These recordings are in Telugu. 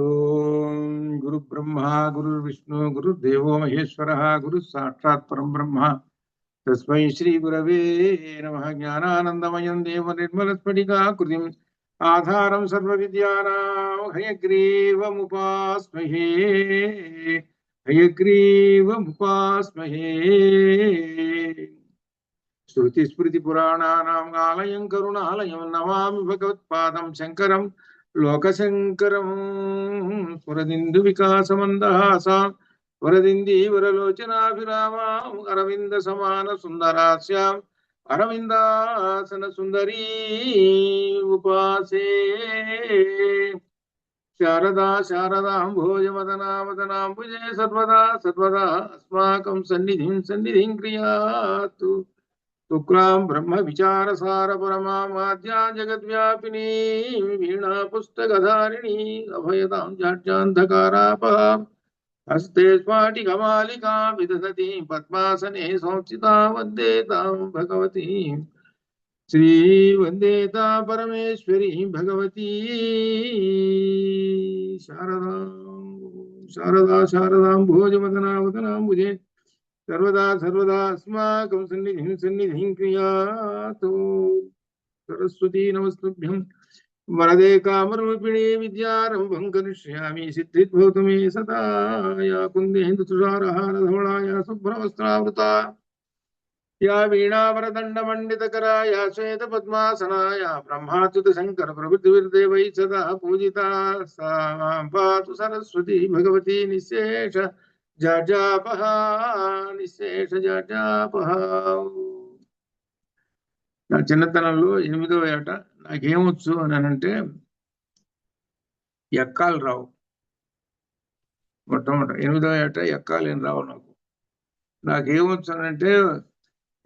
ఓం గురు బ్రహ్మ గురు విష్ణు గురుదేవో మహేశ్వర గురు సాక్షాత్ పరం బ్రహ్మ తస్మై శ్రీ గురవే నమః. జ్ఞానానందమయం దేవ నిర్మలస్ఫటికాకృతిం ఆధారం సర్వ విద్యానాం హయగ్రీవముపాస్మహే హయగ్రీవముపాస్మహే. శృతి స్మృతి పురాణానాం ఆలయం కరుణాలయం నమామి భగవత్పాదం శంకరం లోకశంకరం. స్ఫురదిందు వికాసమందహాసాం వరదిందీవరలోచనాభిరామాం అరవింద సమాన సుందరాస్యాం అరవిందాసన సుందరీ ఉపాసే. శారదా శారదాంభోజమదనామదనాంబుజే సర్వదా సర్వదా అస్మాకం సన్నిధిం క్రియాతు. శుక్లాం బ్రహ్మ విచారసార పరమాద్యా జగద్వ్యాపినీ వీణా పుస్తకధారిణీ అభయదాం జాడ్యాన్ధకారాపహాం హస్తే స్ఫాటికమాలికా విదధతి పద్మాసనే సంస్థితా వందే తాం భగవతీ శ్రీ వందే తా పరమేశ్వరీ భగవతీ శారదా శారదా శారదాంభోజమదనామదనాంబుజే సర్వదా సర్వదా అస్మాకం సన్నిధిం క్రియాతు. సరస్వతీ నమస్తుభ్యం వరదే కామరూపిణీ విద్యారంభం కరిష్యామి సిద్ధిర్భవతు మే సదా. యా కుందేందు తుషారహార ధవళా యా శుభ్రవస్త్రావృతా యా వీణావరదండమండితకరా యా శ్వేత పద్మాసనా యా బ్రహ్మాచ్యుత శంకర ప్రభుద్విర్దేవై సదా పూజితా సా పాతు సరస్వతీ భగవతీ నిశేష జజాపహ నిశేష జజాపహ. నా చిన్నతనంలో 8వ ఏట నాకేమొచ్చు అని అంటే ఎక్కాలు రావు. మొట్టమొదట 8వ ఏట ఎక్కాలు ఏం రావు. నాకేమొచ్చు అని అంటే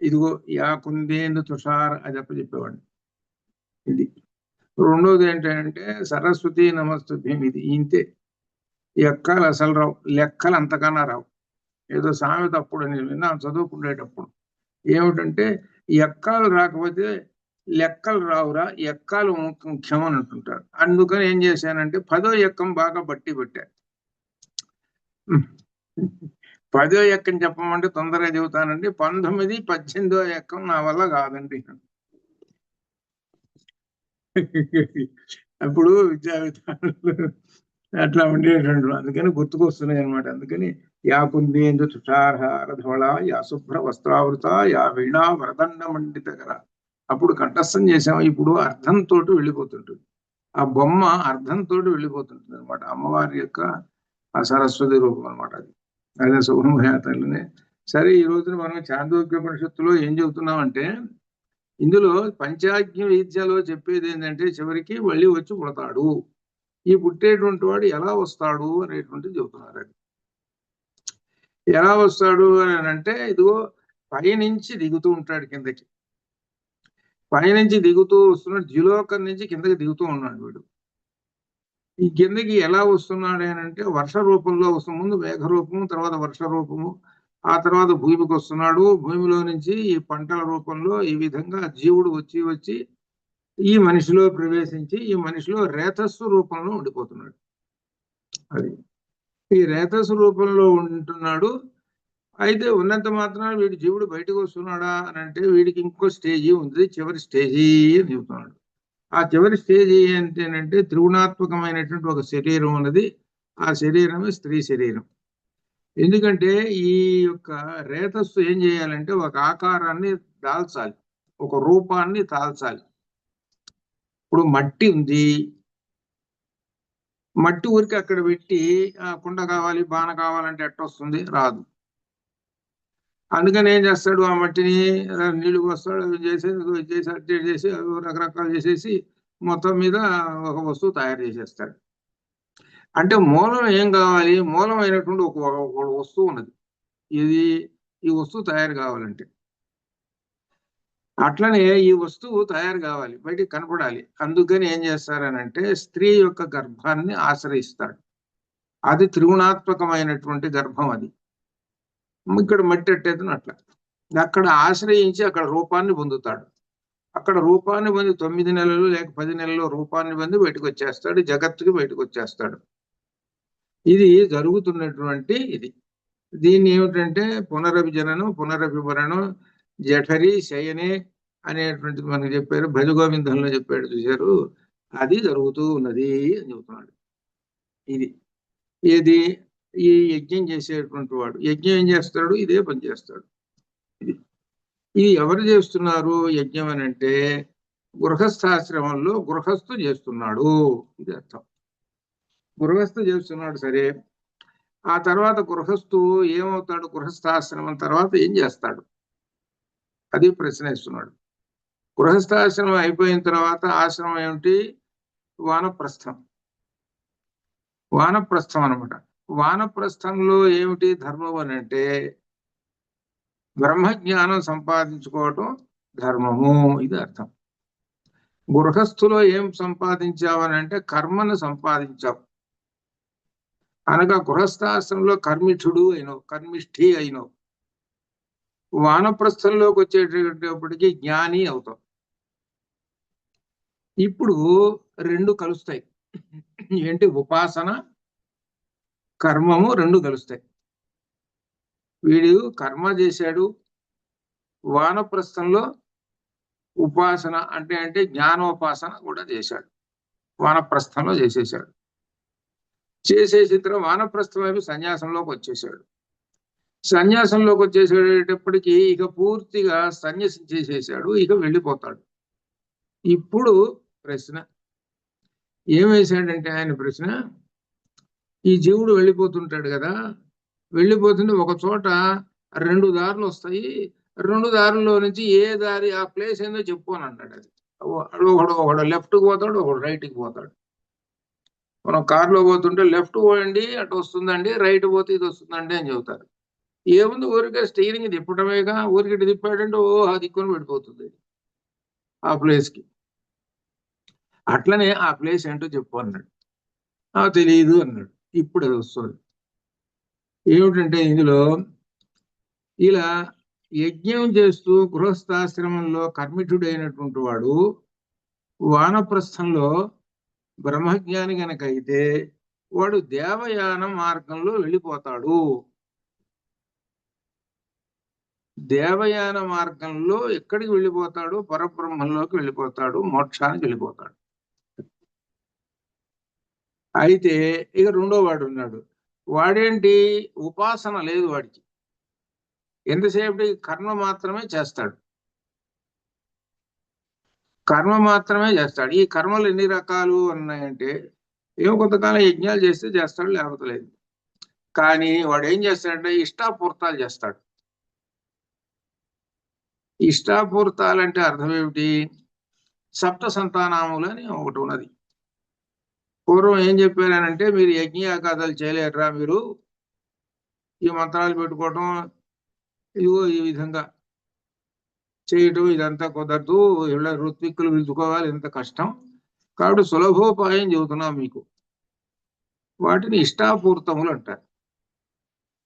ఇదిగో యా కుందేందు తుషార అది చెప్పేవాడిని. ఇది రెండోది ఏంటంటే సరస్వతి నమస్తుభ్యం. ఇది ఇంతే. ఎక్కాలు అసలు రావు, లెక్కలు అంతకన్నా రావు. ఏదో సామెత అప్పుడు నేను విన్నాను చదువుకునేటప్పుడు. ఏమిటంటే ఎక్కాలు రాకపోతే లెక్కలు రావురా, ఎక్కాలు ముఖ్యం అని అంటుంటారు. అందుకని ఏం చేశానంటే 10వ ఎక్కం బాగా బట్టి పెట్టాను. 10వ ఎక్కం చెప్పమంటే తొందరగా చెబుతానండి. 19, 18వ ఎక్కం నా వల్ల కాదండి. అప్పుడు విద్యా విధానంలో అట్లా ఉండేటువంటి, అందుకని గుర్తుకొస్తున్నాయి అనమాట. అందుకని యా కుందేందు తుషారహార ధవళ యా శుభ్ర వస్త్రావృత యా వీణా వరదండ మండితకర. అప్పుడు కంఠస్థం చేసాము. ఇప్పుడు అర్థంతో వెళ్ళిపోతుంటుంది. ఆ బొమ్మ అర్థంతో వెళ్ళిపోతుంటుంది అనమాట. అమ్మవారి యొక్క ఆ సరస్వతి రూపం అనమాట. అదే శుభ్రమయాతలనే. సరే, ఈ రోజున మనం చాందోగ్యోపనిషత్తులో ఏం చెబుతున్నామంటే, ఇందులో పంచాగ్ని విద్యలో చెప్పేది ఏంటంటే చివరికి మళ్ళీ వచ్చి పుడతాడు. ఈ పుట్టేటువంటి వాడు ఎలా వస్తాడు అనేటువంటిది చెబుతున్నారు. ఎలా వస్తాడు అని అంటే ఇదిగో పైనుంచి దిగుతూ ఉంటాడు కిందకి. పైనుంచి దిగుతూ వస్తున్నాడు. ద్యులోకం నుంచి కిందకి దిగుతూ ఉన్నాడు వీడు. ఈ కిందకి ఎలా వస్తున్నాడు అని అంటే వర్ష రూపంలో వస్తుంది. ముందు మేఘ రూపము, తర్వాత వర్ష రూపము, ఆ తర్వాత భూమికి వస్తున్నాడు. భూమిలో నుంచి ఈ పంటల రూపంలో ఈ విధంగా జీవుడు వచ్చి వచ్చి ఈ మనిషిలో ప్రవేశించి ఈ మనిషిలో రేతస్సు రూపంలో ఉండిపోతున్నాడు. అది ఈ రేతస్సు రూపంలో ఉంటున్నాడు. అయితే ఉన్నంత మాత్రాన వీడి జీవుడు బయటకు వస్తున్నాడా అని అంటే వీడికి ఇంకో స్టేజీ ఉంది. చివరి స్టేజీ అని చెబుతున్నాడు. ఆ చివరి స్టేజీ ఏంటంటే త్రిగుణాత్మకమైనటువంటి ఒక శరీరం ఉన్నది. ఆ శరీరమే స్త్రీ శరీరం. ఎందుకంటే ఈ యొక్క రేతస్సు ఏం చేయాలంటే ఒక ఆకారాన్ని దాల్చాలి, ఒక రూపాన్ని దాల్చాలి. ఇప్పుడు మట్టి ఉంది, మట్టి ఊరికి అక్కడ పెట్టి కుండ కావాలి, బాణ కావాలంటే ఎట్టొస్తుంది? రాదు. అందుకని ఏం చేస్తాడు, ఆ మట్టిని నీళ్లు పోస్తాడు, అవి చేసి రకరకాలు చేసేసి మొత్తం మీద ఒక వస్తువు తయారు చేసేస్తాడు. అంటే మూలం ఏం కావాలి? మూలమైనటువంటి ఒక వస్తువు ఉన్నది. ఇది ఈ వస్తువు తయారు కావాలంటే అట్లనే ఈ వస్తువు తయారు కావాలి, బయటికి కనపడాలి. అందుకని ఏం చేస్తారనంటే స్త్రీ యొక్క గర్భాన్ని ఆశ్రయిస్తాడు. అది త్రిగుణాత్మకమైనటువంటి గర్భం. అది ఇక్కడ మట్టి అట్టేతను అట్లా అక్కడ ఆశ్రయించి అక్కడ రూపాన్ని పొందుతాడు. అక్కడ రూపాన్ని పొంది 9 నెలలు లేక 10 నెలల్లో రూపాన్ని పొంది బయటకు వచ్చేస్తాడు, జగత్తుకి బయటకు వచ్చేస్తాడు. ఇది జరుగుతున్నటువంటి ఇది. దీన్ని ఏమిటంటే పునరభిజననం, పునరభిమరణం, జఠరి శయనే అనేటువంటిది మనకు చెప్పారు, భజగోవిందంలో చెప్పాడు చూశారు. అది జరుగుతూ ఉన్నది అని చెబుతున్నాడు. ఇది ఏది ఈ యజ్ఞం చేసేటువంటి వాడు యజ్ఞం ఏం చేస్తాడు, ఇదే పని చేస్తాడు. ఇది ఎవరు చేస్తున్నారు యజ్ఞం అని అంటే గృహస్థాశ్రమంలో గృహస్థు చేస్తున్నాడు, ఇది అర్థం. గృహస్థు చేస్తున్నాడు. సరే, ఆ తర్వాత గృహస్థు ఏమవుతాడు, గృహస్థాశ్రమం తర్వాత ఏం చేస్తాడు, అది ప్రశ్న ఇస్తున్నాడు. గృహస్థాశ్రమం అయిపోయిన తర్వాత ఆశ్రమం ఏమిటి, వానప్రస్థం. వానప్రస్థం అనమాట. వానప్రస్థంలో ఏమిటి ధర్మం అని అంటే బ్రహ్మజ్ఞానం సంపాదించుకోవటం ధర్మము, ఇది అర్థం. గృహస్థులో ఏం సంపాదించావని అంటే కర్మను సంపాదించావు. అనగా గృహస్థాశ్రమంలో కర్మిఠుడు అయినావు, కర్మిష్ఠి అయినావు. వానప్రస్థంలోకి వచ్చేటప్పటికి జ్ఞాని అవుతావు. ఇప్పుడు రెండు కలుస్తాయి. ఏంటి, ఉపాసన కర్మము రెండు కలుస్తాయి. వీడు కర్మ చేశాడు, వానప్రస్థంలో ఉపాసన అంటే జ్ఞానోపాసన కూడా చేశాడు, వానప్రస్థంలో చేసేసాడు. చేసేసిన తర్వాత వానప్రస్థం వైపు సన్యాసంలోకి వచ్చేసాడు. సన్యాసంలోకి వచ్చేసేటప్పటికి ఇక పూర్తిగా సన్యాసం చేసేసాడు, ఇక వెళ్ళిపోతాడు. ఇప్పుడు ప్రశ్న ఏమేశాడంటే ఆయన ప్రశ్న, ఈ జీవుడు వెళ్ళిపోతుంటాడు కదా, వెళ్ళిపోతుంటే ఒక చోట రెండు దారులు వస్తాయి, రెండు దారుల్లో నుంచి ఏ దారి ఆ ప్లేస్ ఏందో చెప్పు అని అన్నాడు. అది ఒకడు లెఫ్ట్కి పోతాడు, ఒకడు రైట్కి పోతాడు. మనం కారులో పోతుంటే లెఫ్ట్ పోయండి అటు వస్తుందండి, రైట్ పోతే ఇది వస్తుందండి అని చెబుతారు. ఏముంది, ఊరికే స్టీరింగ్ తిప్పటమేగా, ఊరికి తిప్పాడంటే అది దిక్కుని పడిపోతుంది ఆ ప్లేస్కి. అట్లనే ఆ ప్లేస్ ఏంటో చెప్పు అన్నాడు. తెలియదు అన్నాడు. ఇప్పుడు అది వస్తుంది. ఏమిటంటే ఇందులో ఇలా యజ్ఞం చేస్తూ గృహస్థాశ్రమంలో కర్మిఠుడైనటువంటి వాడు వానప్రస్థంలో బ్రహ్మజ్ఞాని గనక అయితే వాడు దేవయాన మార్గంలో వెళ్ళిపోతాడు. దేవయాన మార్గంలో ఎక్కడికి వెళ్ళిపోతాడు, పరబ్రహ్మంలోకి వెళ్ళిపోతాడు, మోక్షానికి వెళ్ళిపోతాడు. అయితే ఇక రెండో వాడు ఉన్నాడు. వాడేంటి, ఉపాసన లేదు వాడికి, ఎంతసేపటి కర్మ మాత్రమే చేస్తాడు, కర్మ మాత్రమే చేస్తాడు. ఈ కర్మలు ఎన్ని రకాలు ఉన్నాయంటే ఏమో కొంతకాలం యజ్ఞాలు చేస్తే చేస్తాడు, లేకపోతే లేదు. కానీ వాడు ఏం చేస్తాడంటే ఇష్టాపూర్తాలు చేస్తాడు. ఇష్టాపూర్తాలంటే అర్థం ఏమిటి, సప్త సంతానాములు అని ఒకటి ఉన్నది. పూర్వం ఏం చెప్పారనంటే మీరు యజ్ఞయాగాదాలు చేయలేరురా, మీరు ఈ మంత్రాలు పెట్టుకోవటం ఇదిగో ఈ విధంగా చేయటం ఇదంతా కుదరదు, ఇలా ఋత్విక్కులు పిలుచుకోవాలి, ఎంత కష్టం, కాబట్టి సులభోపాయం చెబుతున్నాం మీకు. వాటిని ఇష్టాపూర్తములు అంటారు.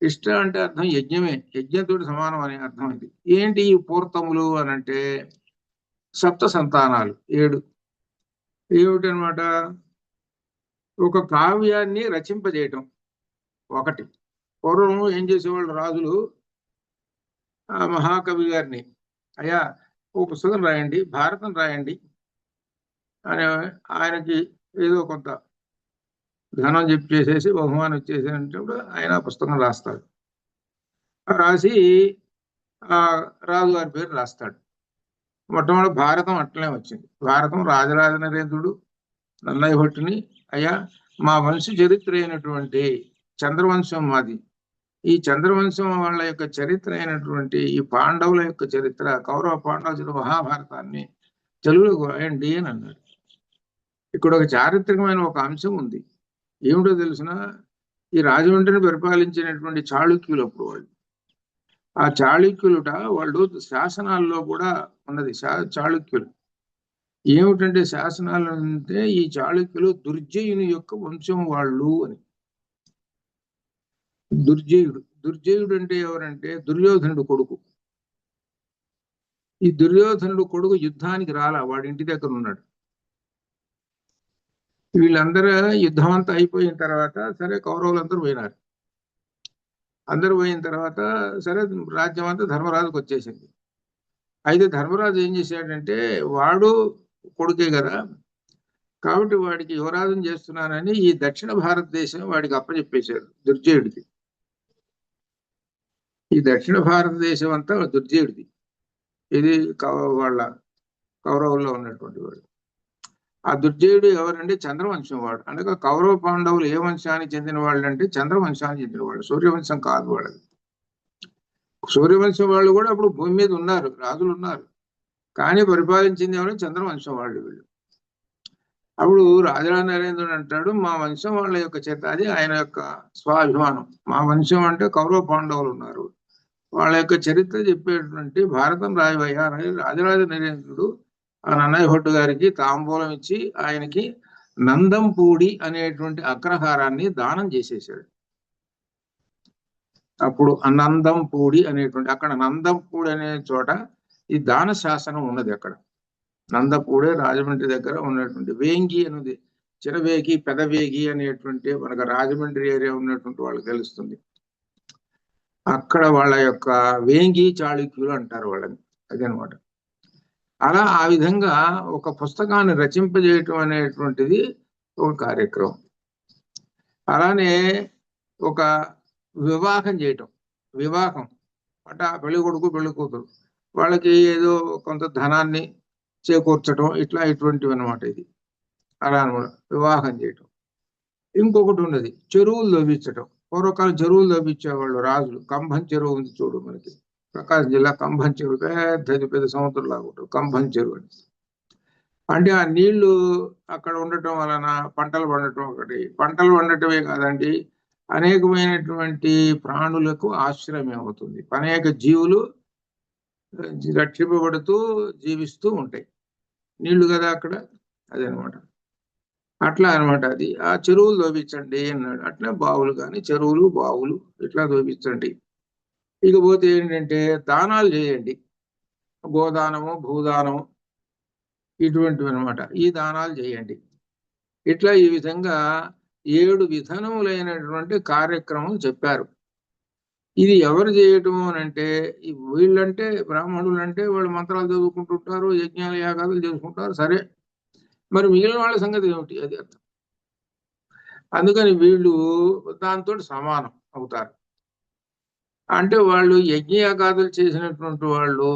ఇష్ట అంటే అర్థం యజ్ఞమే, యజ్ఞంతో సమానం అనే అర్థం. ఇది ఏంటి ఈ పూర్తములు అని అంటే సప్త సంతానాలు 7. ఏమిటనమాట, ఒక కావ్యాన్ని రచింపజేయటం ఒకటి. పూర్వం ఏం చేసేవాళ్ళు రాజులు, ఆ మహాకవి గారిని, అయ్యా ఓ పుస్తకం రాయండి, భారతం రాయండి అని ఆయనకి ఏదో కొంత ధనం చేసేసి బహుమానం ఇచ్చేసేటప్పుడు ఆయన పుస్తకం రాస్తాడు. రాసి ఆ రాజుగారి పేరు రాస్తాడు. మొట్టమొదటి భారతం అట్లనే వచ్చింది. భారతం రాజరాజ నరేంద్రుడు నన్నయ్య భట్టుని, అయ్యా మా వంశ చరిత్ర అయినటువంటి చంద్రవంశం మాది, ఈ చంద్రవంశం వాళ్ళ యొక్క చరిత్ర అయినటువంటి ఈ పాండవుల యొక్క చరిత్ర, కౌరవ పాండవ మహాభారతాన్ని తెలుగులో రాయండి అని అన్నాడు. ఇక్కడ ఒక చారిత్రకమైన ఒక అంశం ఉంది. ఏమిటో తెలిసిన, ఈ రాజమండ్రిని పరిపాలించినటువంటి చాళుక్యులు అప్పుడు వాళ్ళు, ఆ చాళుక్యులుట వాళ్ళు శాసనాల్లో కూడా ఉన్నది. చాళుక్యులు ఏమిటంటే శాసనాలు అంటే ఈ చాళుక్యులు దుర్జయుని యొక్క వంశం వాళ్ళు అని. దుర్జయుడు అంటే ఎవరంటే దుర్యోధనుడు కొడుకు. ఈ దుర్యోధనుడు కొడుకు యుద్ధానికి రాలా, వాడి ఇంటి దగ్గర ఉన్నాడు. వీళ్ళందరూ యుద్ధం అంతా అయిపోయిన తర్వాత సరే కౌరవులందరూ పోయినారు. అందరూ పోయిన తర్వాత సరే రాజ్యం అంతా ధర్మరాజుకు వచ్చేసింది. అయితే ధర్మరాజు ఏం చేశాడంటే, వాడు కొడుకే కదా కాబట్టి వాడికి యువరాజుని చేస్తున్నానని ఈ దక్షిణ భారతదేశం వాడికి అప్పచెప్పేశాడు దుర్జయుడికి. ఈ దక్షిణ భారతదేశం అంతా దుర్జయుడిది. ఇది వాళ్ళ కౌరవుల్లో ఉన్నటువంటి వాడు. ఆ దుర్జయుడు ఎవరంటే చంద్రవంశం వాడు. అనగా కౌరవ పాండవులు ఏ వంశానికి చెందిన వాళ్ళు అంటే చంద్రవంశానికి చెందిన వాళ్ళు, సూర్యవంశం కాదు వాళ్ళది. సూర్యవంశం వాళ్ళు కూడా అప్పుడు భూమి మీద ఉన్నారు, రాజులు ఉన్నారు, కానీ పరిపాలించింది ఎవరు? చంద్రవంశం వాళ్ళు వీళ్ళు. అప్పుడు రాజరాజ నరేంద్రుడు అంటాడు, మా వంశం వాళ్ళ యొక్క చేత, అది ఆయన యొక్క స్వాభిమానం. మా వంశం అంటే కౌరవ పాండవులు ఉన్నారు, వాళ్ళ యొక్క చరిత్ర చెప్పేటువంటి భారతం రాయవయ్యా అని రాజరాజ నరేంద్రుడు ఆ నన్నయ్య భట్టు గారికి తాంబూలం ఇచ్చి ఆయనకి నందంపూడి అనేటువంటి అగ్రహారాన్ని దానం చేసేసాడు. అప్పుడు ఆ నందంపూడి అనేటువంటి, అక్కడ నందంపూడి అనే చోట ఈ దాన శాసనం ఉన్నది. అక్కడ నందపూడే రాజమండ్రి దగ్గర ఉన్నటువంటి వేంగి అనేది, చిరవేగి పెదవేగి అనేటువంటి మనకు రాజమండ్రి ఏరియా ఉన్నటువంటి వాళ్ళకి తెలుస్తుంది. అక్కడ వాళ్ళ యొక్క వేంగి చాళుక్యులు అంటారు వాళ్ళని, అదనమాట. అలా ఆ విధంగా ఒక పుస్తకాన్ని రచింపజేయటం అనేటువంటిది ఒక కార్యక్రమం. అలానే ఒక వివాహం చేయటం, వివాహం అంటే పెళ్లి కొడుకు పెళ్లి కూతురు వాళ్ళకి ఏదో కొంత ధనాన్ని చేకూర్చడం, ఇటువంటివి అనమాట. ఇది అలా అనమాట వివాహం చేయటం. ఇంకొకటి ఉన్నది చెరువులు తవ్వించటం. పూర్వకాలం చెరువులు తవ్వించేవాళ్ళు రాజులు. కంభం చెరువు ఉంది చూడు మనకి, ప్రకాశం జిల్లా కంభం చెరువు, పెద్ద సముద్రం లాగా ఉంటుంది కంభం చెరువు అని. అంటే ఆ నీళ్లు అక్కడ ఉండటం వలన పంటలు పండటం, ఒకటి పంటలు పండటమే కాదండి, అనేకమైనటువంటి ప్రాణులకు ఆశ్రయం అవుతుంది. అనేక జీవులు రక్షింపబడుతూ జీవిస్తూ ఉంటాయి, నీళ్లు కదా అక్కడ, అదనమాట. అట్లా అనమాట. అది ఆ చెరువులు తోపించండి అన్నాడు. అట్లా బావులు కానీ చెరువులు బావులు ఇట్లా తోపించండి. ఇకపోతే ఏంటంటే దానాలు చేయండి, గోదానము భూదానము ఇటువంటివి అనమాట. ఈ దానాలు చేయండి. ఇట్లా ఈ విధంగా 7 విధములైనటువంటి కార్యక్రమం చెప్పారు. ఇది ఎవరు చేయటం అని అంటే, వీళ్ళంటే బ్రాహ్మణులు అంటే వాళ్ళు మంత్రాలు చదువుకుంటుంటారు, యజ్ఞాలు యాగాదులు చేసుకుంటారు, సరే. మరి మిగిలిన వాళ్ళ సంగతి ఏమిటి? అది అర్థం. అందుకని వీళ్ళు దాంతో సమానం అవుతారు. అంటే వాళ్ళు యజ్ఞయాగాదులు చేసినటువంటి వాళ్ళు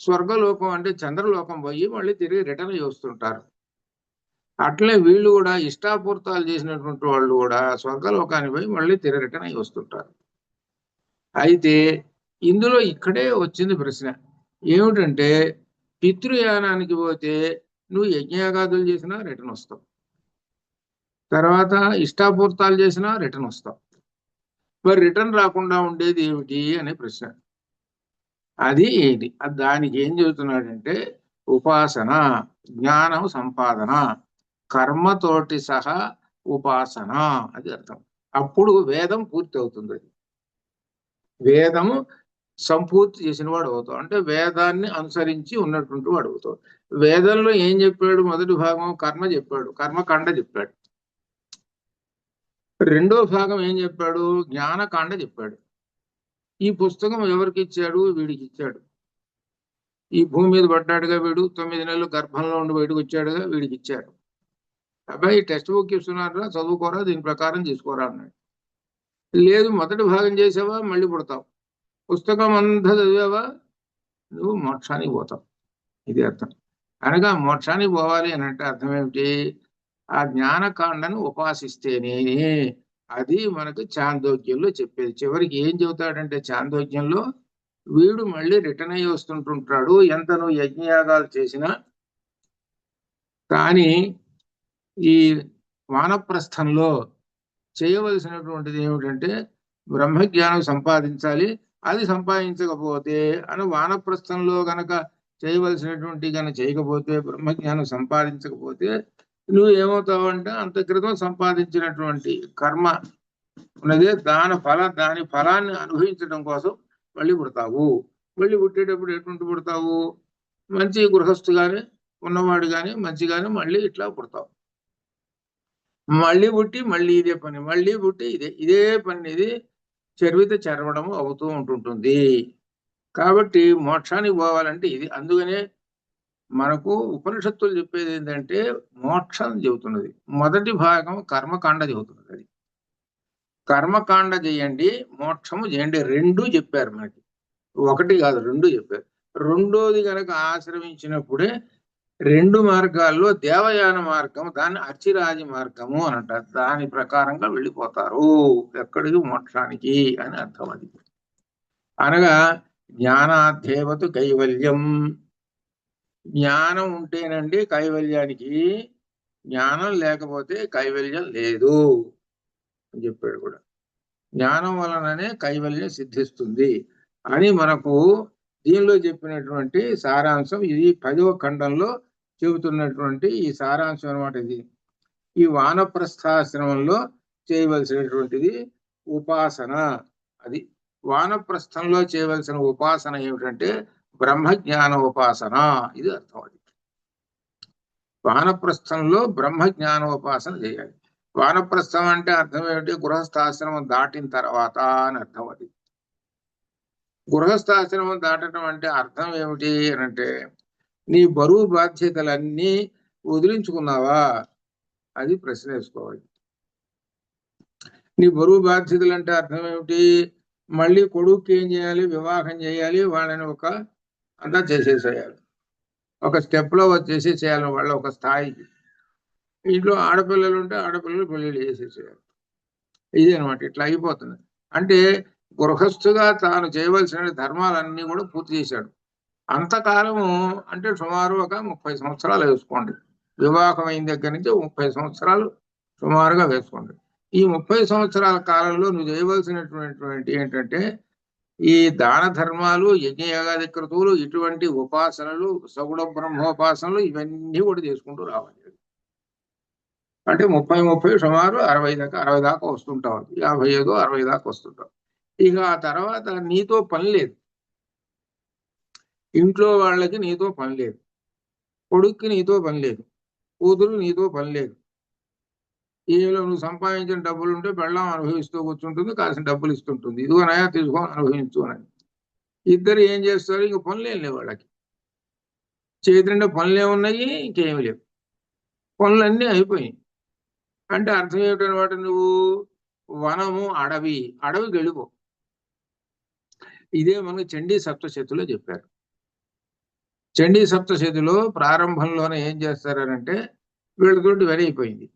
స్వర్గలోకం అంటే చంద్రలోకం పోయి మళ్ళీ తిరిగి రిటర్న్ చేస్తుంటారు. అట్లే వీళ్ళు కూడా ఇష్టాపూర్తాలు చేసినటువంటి వాళ్ళు కూడా స్వర్గలోకానికి పోయి మళ్ళీ తిరిగి రిటర్న్ అయ్యి వస్తుంటారు. అయితే ఇందులో ఇక్కడే వచ్చింది ప్రశ్న ఏమిటంటే, పితృయానానికి పోతే నువ్వు యజ్ఞయాగాదులు చేసినా రిటర్న్ వస్తావు, తర్వాత ఇష్టాపూర్తాలు చేసినా రిటర్న్ వస్తావు, మరి రిటర్న్ రాకుండా ఉండేది ఏమిటి అనే ప్రశ్న. అది ఏంటి? దానికి ఏం చెబుతున్నాడంటే, ఉపాసన, జ్ఞానం సంపాదన, కర్మతోటి సహా ఉపాసన, అది అర్థం. అప్పుడు వేదం పూర్తి అవుతుంది. అది వేదము సంపూర్తి చేసిన వాడు అవుతావు, అంటే వేదాన్ని అనుసరించి ఉన్నటువంటి వాడు అవుతావు. వేదంలో ఏం చెప్పాడు? మొదటి భాగం కర్మ చెప్పాడు, కర్మకాండ చెప్పాడు. రెండో భాగం ఏం చెప్పాడు? జ్ఞానకాండ చెప్పాడు. ఈ పుస్తకం ఎవరికి ఇచ్చాడు? వీడికి ఇచ్చాడు. ఈ భూమి మీద పడ్డాడుగా వీడు, 9 నెలలు గర్భంలో ఉండి బయటకు వచ్చాడుగా, వీడికి ఇచ్చాడు. అబ్బాయి టెక్స్ట్ బుక్ ఇస్తున్నారా, చదువుకోరా, దీని ప్రకారం చేసుకోరా అన్నాడు. లేదు, మొదటి భాగం చేసావా మళ్ళీ పుడతావు, పుస్తకం అంతా చదివావా నువ్వు మోక్షానికి పోతావు, ఇది అర్థం. అనగా మోక్షానికి పోవాలి అని అంటే అర్థం ఏమిటి? ఆ జ్ఞానకాండను ఉపాసిస్తేనే. అది మనకు చాందోగ్యంలో చెప్పేది. చివరికి ఏం చెబుతాడంటే చాందోగ్యంలో, వీడు మళ్ళీ రిటర్న్ అయ్యి వస్తుంటుంటాడు ఎంత నువ్వు యజ్ఞయాగాలు చేసినా. కానీ ఈ వానప్రస్థంలో చేయవలసినటువంటిది ఏమిటంటే బ్రహ్మజ్ఞానం సంపాదించాలి. అది సంపాదించకపోతే అని వానప్రస్థంలో గనక చేయవలసినటువంటి కనుక చేయకపోతే, బ్రహ్మజ్ఞానం సంపాదించకపోతే నువ్వు ఏమవుతావంటే అంత క్రితం సంపాదించినటువంటి కర్మ ఉన్నదే దాని ఫలాన్ని అనుభవించడం కోసం మళ్ళీ పుడతావు. మళ్ళీ పుట్టేటప్పుడు ఎటువంటి పుడతావు? మంచి గృహస్థుగానే ఉన్నవాడు గాని మంచిగానే మళ్ళీ ఇట్లా పుడతావు. మళ్ళీ పుట్టి మళ్ళీ ఇదే పని, మళ్ళీ పుట్టి ఇదే పని, ఇది చర్విత చరవడం అవుతూ ఉంటుంటుంది. కాబట్టి మోక్షానికి పోవాలంటే ఇది. అందుకనే మనకు ఉపనిషత్తులు చెప్పేది ఏంటంటే మోక్షం చెబుతున్నది. మొదటి భాగం కర్మకాండ చెబుతున్నది. అది కర్మకాండ చేయండి, మోక్షము చేయండి, రెండు చెప్పారు మనకి. ఒకటి కాదు, రెండు చెప్పారు. రెండోది కనుక ఆశ్రమించినప్పుడే రెండు మార్గాల్లో దేవయాన మార్గం, దాన్ని అర్చిరాజి మార్గము అని అంటారు. దాని ప్రకారంగా వెళ్ళిపోతారు ఎక్కడికి? మోక్షానికి అని అర్థం. అది అనగా జ్ఞానాధ్యేవతు కైవల్యం. జ్ఞానం ఉంటేనండి కైవల్యానికి, జ్ఞానం లేకపోతే కైవల్యం లేదు అని చెప్పాడు కూడా. జ్ఞానం వలననే కైవల్యం సిద్ధిస్తుంది అని మనకు దీనిలో చెప్పినటువంటి సారాంశం. ఇది 10వ ఖండంలో చెబుతున్నటువంటి ఈ సారాంశం అనమాట. ఇది ఈ వానప్రస్థాశ్రమంలో చేయవలసినటువంటిది ఉపాసన. అది వానప్రస్థంలో చేయవలసిన ఉపాసన ఏమిటంటే బ్రహ్మజ్ఞాన ఉపాసన. ఇది అర్థం. అది వానప్రస్థంలో బ్రహ్మజ్ఞాన ఉపాసన చేయాలి. వానప్రస్థం అంటే అర్థం ఏమిటి? గృహస్థాశ్రమం దాటిన తర్వాత అని అర్థం. అది గృహస్థాశ్రమం దాటడం అంటే అర్థం ఏమిటి అని అంటే నీ బరువు బాధ్యతలన్నీ వదిలించుకున్నావా? అది ప్రశ్న వేసుకోవాలి. నీ బరువు బాధ్యతలు అంటే అర్థం ఏమిటి? మళ్ళీ కొడుకు ఏం చేయాలి? వివాహం చేయాలి, వాళ్ళని ఒక అంతా చేసేసేయాలి, ఒక స్టెప్ లో చేసేసేయాలి, వాళ్ళ ఒక స్థాయికి. ఇంట్లో ఆడపిల్లలు ఉంటే ఆడపిల్లలు పెళ్లిళ్ళు చేసేసేయాలి. ఇది అనమాట. ఇట్లా అయిపోతుంది. అంటే గృహస్థుగా తాను చేయవలసిన ధర్మాలన్నీ కూడా పూర్తి చేశాడు. అంతకాలము అంటే సుమారు ఒక 30 సంవత్సరాలు వేసుకోండి. వివాహం అయిన దగ్గర నుంచి 30 సంవత్సరాలు సుమారుగా వేసుకోండి. ఈ 30 సంవత్సరాల కాలంలో నువ్వు చేయవలసినటువంటి ఏంటంటే ఈ దాన ధర్మాలు, యజ్ఞయాగాది క్రతువులు, ఇటువంటి ఉపాసనలు, సగుణ బ్రహ్మోపాసనలు, ఇవన్నీ కూడా చేసుకుంటూ రావాలి. అంటే 30 సుమారు 60 దాకా వస్తుంటావు. 55 60 దాకా వస్తుంటావు. ఇక ఆ తర్వాత నీతో పని లేదు, ఇంట్లో వాళ్ళకి నీతో పని లేదు, కొడుక్కి నీతో పని లేదు, కూతురు నీతో పని లేదు. ఈలో నువ్వు సంపాదించిన డబ్బులు ఉంటే బెళ్ళం అనుభవిస్తూ కూర్చుంటుంది, కాసిన డబ్బులు ఇస్తుంటుంది, ఇదిగో నయా తీసుకో అనుభవించు అని. ఇద్దరు ఏం చేస్తారు? ఇంక పనులేం లేవు వాళ్ళకి. చేతి నిండా పనులే ఉన్నాయి, ఇంకేమి లేవు, పనులన్నీ అయిపోయాయి. అంటే అర్థం ఏమిటనమాట? నువ్వు వనము, అడవికి వెళ్ళిపో. ఇదే మనకు చండీ సప్తశతిలో చెప్పారు. చండీ సప్తశతిలో ప్రారంభంలోనే ఏం చేస్తారంటే వీళ్ళతోటి వరి అయిపోయింది.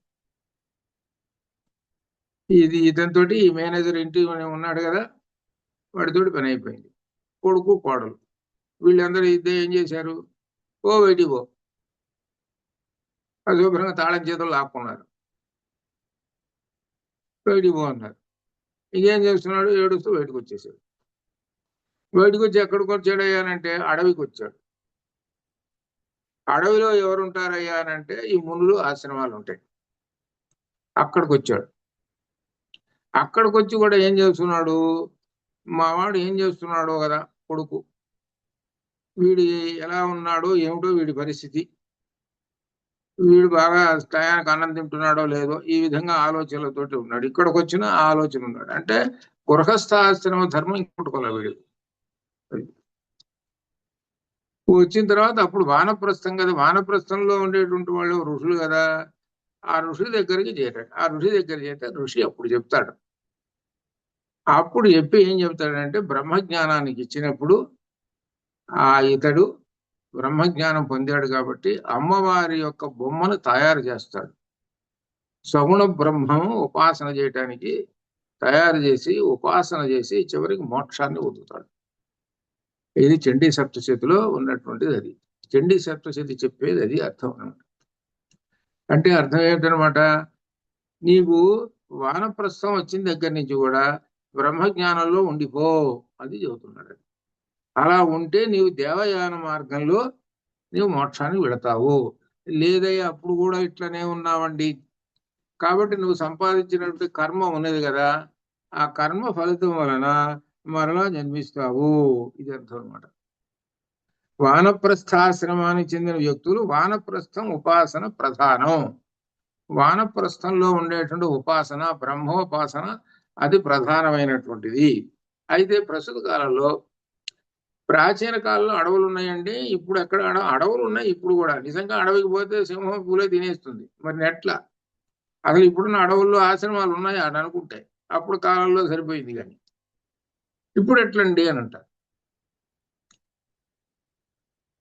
ఇతనితోటి ఈ మేనేజర్ ఇంటి ఉన్నాడు కదా, వాడితోటి పని అయిపోయింది. కొడుకు కోడలు వీళ్ళందరూ ఇద్దరు ఏం చేశారు? ఓ బయటికి పో, అశుభ్రంగా తాళం చేతులు లాక్కున్నారు, బయటికి పో అన్నారు. ఇంకేం చేస్తున్నాడు? ఏడుస్తూ బయటకు వచ్చేసాడు. బయటకు వచ్చి ఎక్కడికి వచ్చాడయ్యానంటే అడవికి వచ్చాడు. అడవిలో ఎవరుంటారయ్యా అనంటే ఈ మునులు ఆశ్రమాలు ఉంటాయి. అక్కడికి వచ్చాడు. అక్కడికి వచ్చి కూడా ఏం చేస్తున్నాడు? మా వాడు ఏం చేస్తున్నాడో కదా, కొడుకు వీడి ఎలా ఉన్నాడో ఏమిటో, వీడి పరిస్థితి, వీడు బాగా టయానికి అన్నం తింటున్నాడో లేదో, ఈ విధంగా ఆలోచనలతోటి ఉన్నాడు. ఇక్కడికి వచ్చిన ఆలోచన ఉన్నాడు. అంటే గృహస్థాశ్రమ ధర్మం ఇంకొట్టుకోలే వీడు. వచ్చిన తర్వాత అప్పుడు వానప్రస్థం కదా, వానప్రస్థంలో ఉండేటువంటి వాళ్ళు ఋషులు కదా, ఆ ఋషి దగ్గరికి చేరాడు. ఆ ఋషి దగ్గర చేస్తే ఋషి అప్పుడు చెప్తాడు. అప్పుడు చెప్పి ఏం చెప్తాడంటే బ్రహ్మజ్ఞానానికి ఇచ్చినప్పుడు ఇతడు బ్రహ్మజ్ఞానం పొందాడు కాబట్టి అమ్మవారి యొక్క బొమ్మను తయారు చేస్తాడు. సగుణ బ్రహ్మము ఉపాసన చేయటానికి తయారు చేసి ఉపాసన చేసి చివరికి మోక్షాన్ని పొందుతాడు. ఇది చండీ సప్తశతిలో ఉన్నటువంటిది. అది చండీ సప్తశతి చెప్పేది అది అర్థం అనమాట. అంటే అర్థం ఏంటనమాట? నీవు వానప్రస్థం వచ్చిన దగ్గర నుంచి కూడా బ్రహ్మజ్ఞానంలో ఉండిపో అది చెబుతున్నాడు. అలా ఉంటే నీవు దేవయాన మార్గంలో నీవు మోక్షానికి వెళతావు. లేదయ్యా అప్పుడు కూడా ఇట్లనే ఉన్నావండి, కాబట్టి నువ్వు సంపాదించినటువంటి కర్మ ఉన్నది కదా, ఆ కర్మ ఫలితం వలన మరలా జన్మిస్తావు. ఇది అర్థం అనమాట. వానప్రస్థాశ్రమానికి చెందిన వ్యక్తులు వానప్రస్థం ఉపాసన ప్రధానం. వానప్రస్థంలో ఉండేటువంటి ఉపాసన, బ్రహ్మోపాసన అది ప్రధానమైనటువంటిది. అయితే ప్రస్తుత కాలంలో, ప్రాచీన కాలంలో అడవులు ఉన్నాయండి, ఇప్పుడు ఎక్కడ అడవులు ఉన్నాయి. ఇప్పుడు కూడా నిజంగా అడవికి పోతే సింహం పూలే తినేస్తుంది. మరి ఎట్లా? అసలు ఇప్పుడున్న అడవుల్లో ఆశ్రమాలు ఉన్నాయి అని అనుకుంటే, అప్పుడు కాలంలో సరిపోయింది. కానీ ఇప్పుడు ఎట్లండి అని అంటారు.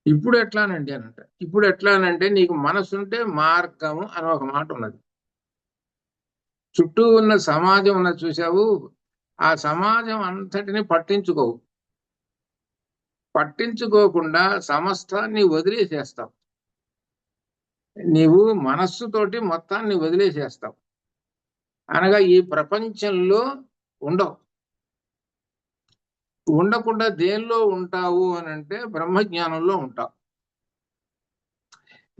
ఇప్పుడు ఎట్లానంటే నీకు మనసుంటే మార్గము అని ఒక మాట ఉన్నది. చుట్టూ ఉన్న సమాజం ఉన్నది చూసావు, ఆ సమాజం అంతటిని పట్టించుకోకుండా సమస్తాన్ని వదిలేసేస్తావు. నీవు మనస్సుతోటి మొత్తాన్ని వదిలేసేస్తావు. అనగా ఈ ప్రపంచంలో ఉండకుండా దేనిలో ఉంటావు అని అంటే బ్రహ్మజ్ఞానంలో ఉంటావు.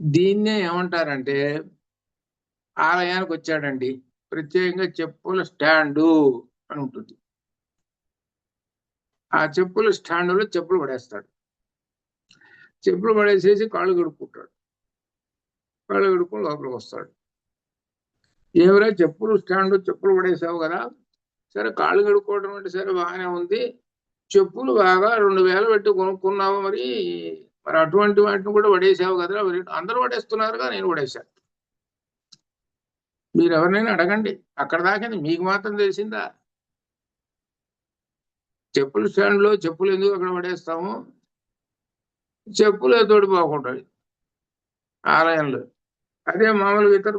దీన్నే ఏమంటారంటే, ఆలయానికి వచ్చాడండి, ప్రత్యేకంగా చెప్పుల స్టాండు అని ఉంటుంది. ఆ చెప్పుల స్టాండులో చెప్పులు పడేస్తాడు. చెప్పులు పడేసేసి కాళ్ళు కడుక్కుంటాడు. కాళ్ళు కడుక్కొని లోపలికి వస్తాడు. ఏమిరా చెప్పులు స్టాండు, చెప్పులు పడేసావు కదా, సరే కాళ్ళు కడుక్కోవడం అంటే సరే బాగానే ఉంది, చెప్పులు బాగా 2000 పెట్టి కొనుక్కున్నావు, మరి అటువంటి వాటిని కూడా పడేసావు కదా. అందరూ పడేస్తున్నారుగా, నేను పడేశాను. మీరు ఎవరినైనా అడగండి, అక్కడ దాకా మీకు మాత్రం తెలిసిందా? చెప్పుల స్టాండ్లో చెప్పులు ఎందుకు అక్కడ పడేస్తాము? చెప్పులు తోటి బాగుంటాయి ఆలయంలో. అదే మామూలుగా ఇతర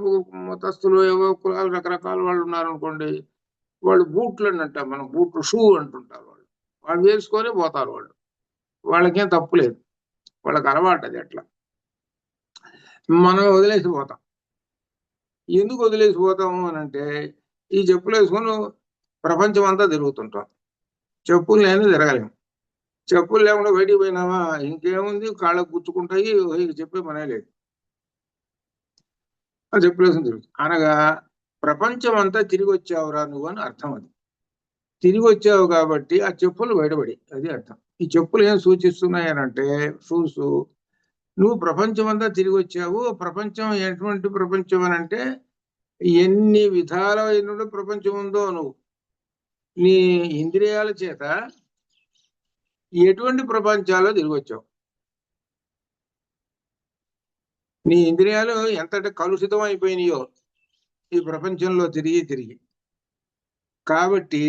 మతస్థులు, ఏవో కులాలు, రకరకాల వాళ్ళు ఉన్నారనుకోండి, వాళ్ళు బూట్లు అని అంటాం మనం, బూట్లు, షూ అంటుంటారు. వాళ్ళు వేసుకొని పోతారు. వాళ్ళకేం తప్పు లేదు, వాళ్ళకి అలవాటు అది. అట్లా మనం వదిలేసిపోతాం. ఎందుకు వదిలేసిపోతాము అని అంటే, ఈ చెప్పులు వేసుకొని ప్రపంచం అంతా తిరుగుతుంటాం. చెప్పులు లేని తిరగలేము. చెప్పులు లేకుండా బయటికి పోయినామా, ఇంకేముంది, కాళ్ళకు గుచ్చుకుంటాయి, చెప్పే పనే లేదు. ఆ చెప్పులు వేసుకుని తిరుగుతాం. అనగా ప్రపంచం అంతా తిరిగి వచ్చావురా నువ్వు అని అర్థం. అది తిరిగి వచ్చావు కాబట్టి ఆ చెప్పులు బయటపడి, అది అర్థం. ఈ చెప్పులు ఏం సూచిస్తున్నాయనంటే, షూస్, నువ్వు ప్రపంచం అంతా తిరిగి వచ్చావు. ప్రపంచం ఎటువంటి ప్రపంచం అని అంటే, ఎన్ని విధాలైన ప్రపంచం ఉందో, నువ్వు నీ ఇంద్రియాల చేత ఎటువంటి ప్రపంచాల్లో తిరిగి వచ్చావు. నీ ఇంద్రియాలు ఎంతటి కలుషితం అయిపోయినాయో ఈ ప్రపంచంలో తిరిగి. కాబట్టి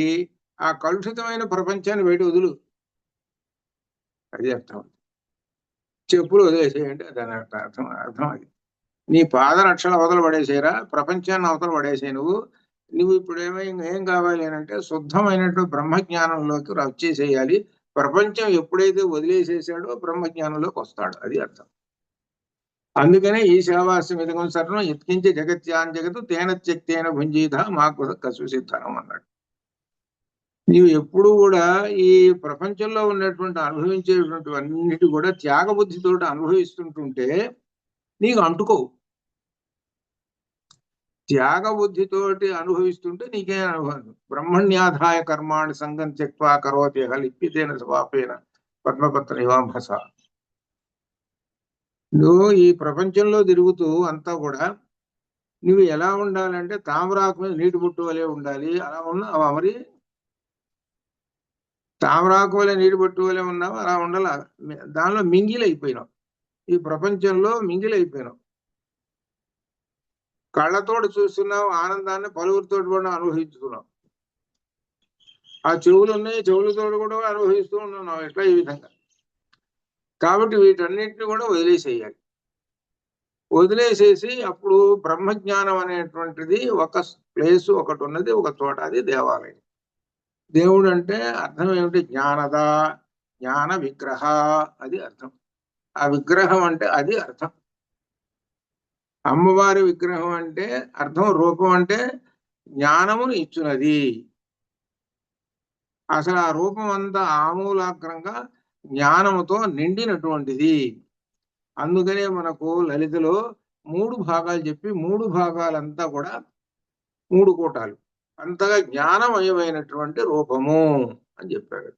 ఆ కలుషితమైన ప్రపంచాన్ని బయట వదులు, అది అర్థం. చెప్పులు వదిలేసేయంటే దాని అర్థం అది. నీ పాదరక్షలు అవతల పడేసేరా, ప్రపంచాన్ని అవతల పడేసే. నువ్వు ఇప్పుడు ఏం కావాలి అని అంటే, శుద్ధమైనటువంటి బ్రహ్మజ్ఞానంలోకి వచ్చేసేయాలి. ప్రపంచం ఎప్పుడైతే వదిలేసేసాడో బ్రహ్మజ్ఞానంలోకి వస్తాడు, అది అర్థం. అందుకనే ఈశావాస్యం ఇదగం సర్వం యత్కించ జగత్యాన్ జగతు తేన త్యక్తేన భుంజీత మాకు కసు సిద్ధనం అన్నాడు. నీవు ఎప్పుడు కూడా ఈ ప్రపంచంలో ఉన్నటువంటి అనుభవించేటువంటి అన్నిటి కూడా త్యాగబుద్ధితో అనుభవిస్తుంటుంటే నీకు అంటుకోవు. త్యాగబుద్ధితోటి అనుభవిస్తుంటే నీకే అనుభవం. బ్రహ్మణ్యాధాయ కర్మాణి సంగం త్యక్వా కరోతి లిప్పితేన స్వాపేన పద్మపత్ర నివాంభస. నువ్వు ఈ ప్రపంచంలో తిరుగుతూ అంతా కూడా నువ్వు ఎలా ఉండాలంటే, తామరాకు మీద నీటి బొట్టు వలె ఉండాలి. అలా ఉన్నావా? మరి తామరాకు వలె నీటి బొట్టు వలె ఉన్నావా? అలా ఉండాల. దానిలో మింగిలైపోయినావు, ఈ ప్రపంచంలో మింగిలైపోయినావు. కళ్ళతోటి చూస్తున్నావు ఆనందాన్ని, పలువురితో కూడా అనుభవిస్తున్నావు. ఆ చెవులు ఉన్నాయి, చెవులతో కూడా అనుభవిస్తూ ఉన్నావు. ఎట్లా? ఈ విధంగా. కాబట్టి వీటన్నిటిని కూడా వదిలేసేసి అప్పుడు బ్రహ్మజ్ఞానం అనేటువంటిది ఒక ప్లేస్ ఒకటి ఉన్నది, ఒక చోట, అది దేవాలయం. దేవుడు అంటే అర్థం ఏమిటి? జ్ఞాన విగ్రహ, అది అర్థం. ఆ విగ్రహం అంటే అది అర్థం. అమ్మవారి విగ్రహం అంటే అర్థం, రూపం అంటే జ్ఞానమును ఇచ్చున్నది. అసలు ఆ రూపం అంతా ఆమూలాగ్రంగా జ్ఞానముతో నిండినటువంటిది. అందుకనే మనకు లలితలో 3 భాగాలు చెప్పి, 3 భాగాలంతా కూడా 3 కూటాలు, అంతగా జ్ఞానమయమైనటువంటి రూపము అని చెప్పాడు.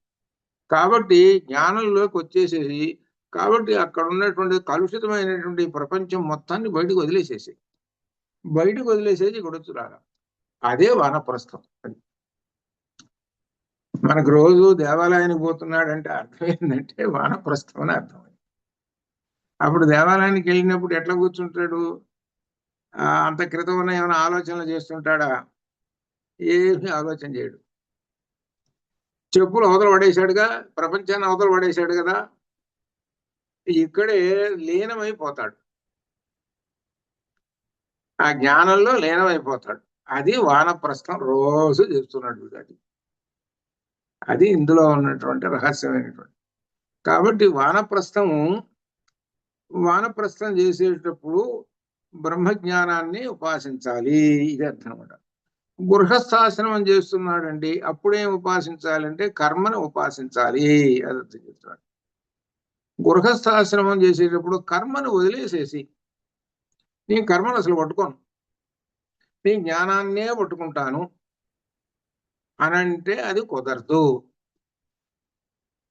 కాబట్టి జ్ఞానంలోకి వచ్చేసేసి కాబట్టి అక్కడ ఉన్నటువంటి కలుషితమైనటువంటి ప్రపంచం మొత్తాన్ని బయటకు వదిలేసేసి ఇక్కడ వచ్చురాగా అదే వానప్రస్థం. అది మనకు రోజు దేవాలయానికి పోతున్నాడంటే అర్థం ఏంటంటే వానప్రస్థం అని అర్థం. అప్పుడు దేవాలయానికి వెళ్ళినప్పుడు ఎట్లా కూర్చుంటాడు? అంత క్రితం ఉన్న ఏమైనా ఆలోచనలు చేస్తుంటాడా? ఏమీ ఆలోచన చేయడు. చెప్పులు అవతల పడేశాడుగా, ప్రపంచాన్ని అవతల పడేశాడు కదా, ఇక్కడే లీనమైపోతాడు, ఆ జ్ఞానంలో లీనమైపోతాడు. అది వానప్రస్థం రోజు చేస్తున్నాడు వీడు. అది ఇందులో ఉన్నటువంటి రహస్యమైనటువంటి. కాబట్టి వానప్రస్థం చేసేటప్పుడు బ్రహ్మజ్ఞానాన్ని ఉపాసించాలి, ఇది అర్థం అనమాట. గృహస్థాశ్రమం చేస్తున్నాడండి, అప్పుడేం ఉపాసించాలంటే కర్మను ఉపాసించాలి, అది అర్థం చేస్తున్నాడు. గృహస్థాశ్రమం చేసేటప్పుడు కర్మను వదిలేసేసి, నేను కర్మను అసలు పట్టుకోను, నేను జ్ఞానాన్నే పట్టుకుంటాను అనంటే అది కుదరదు.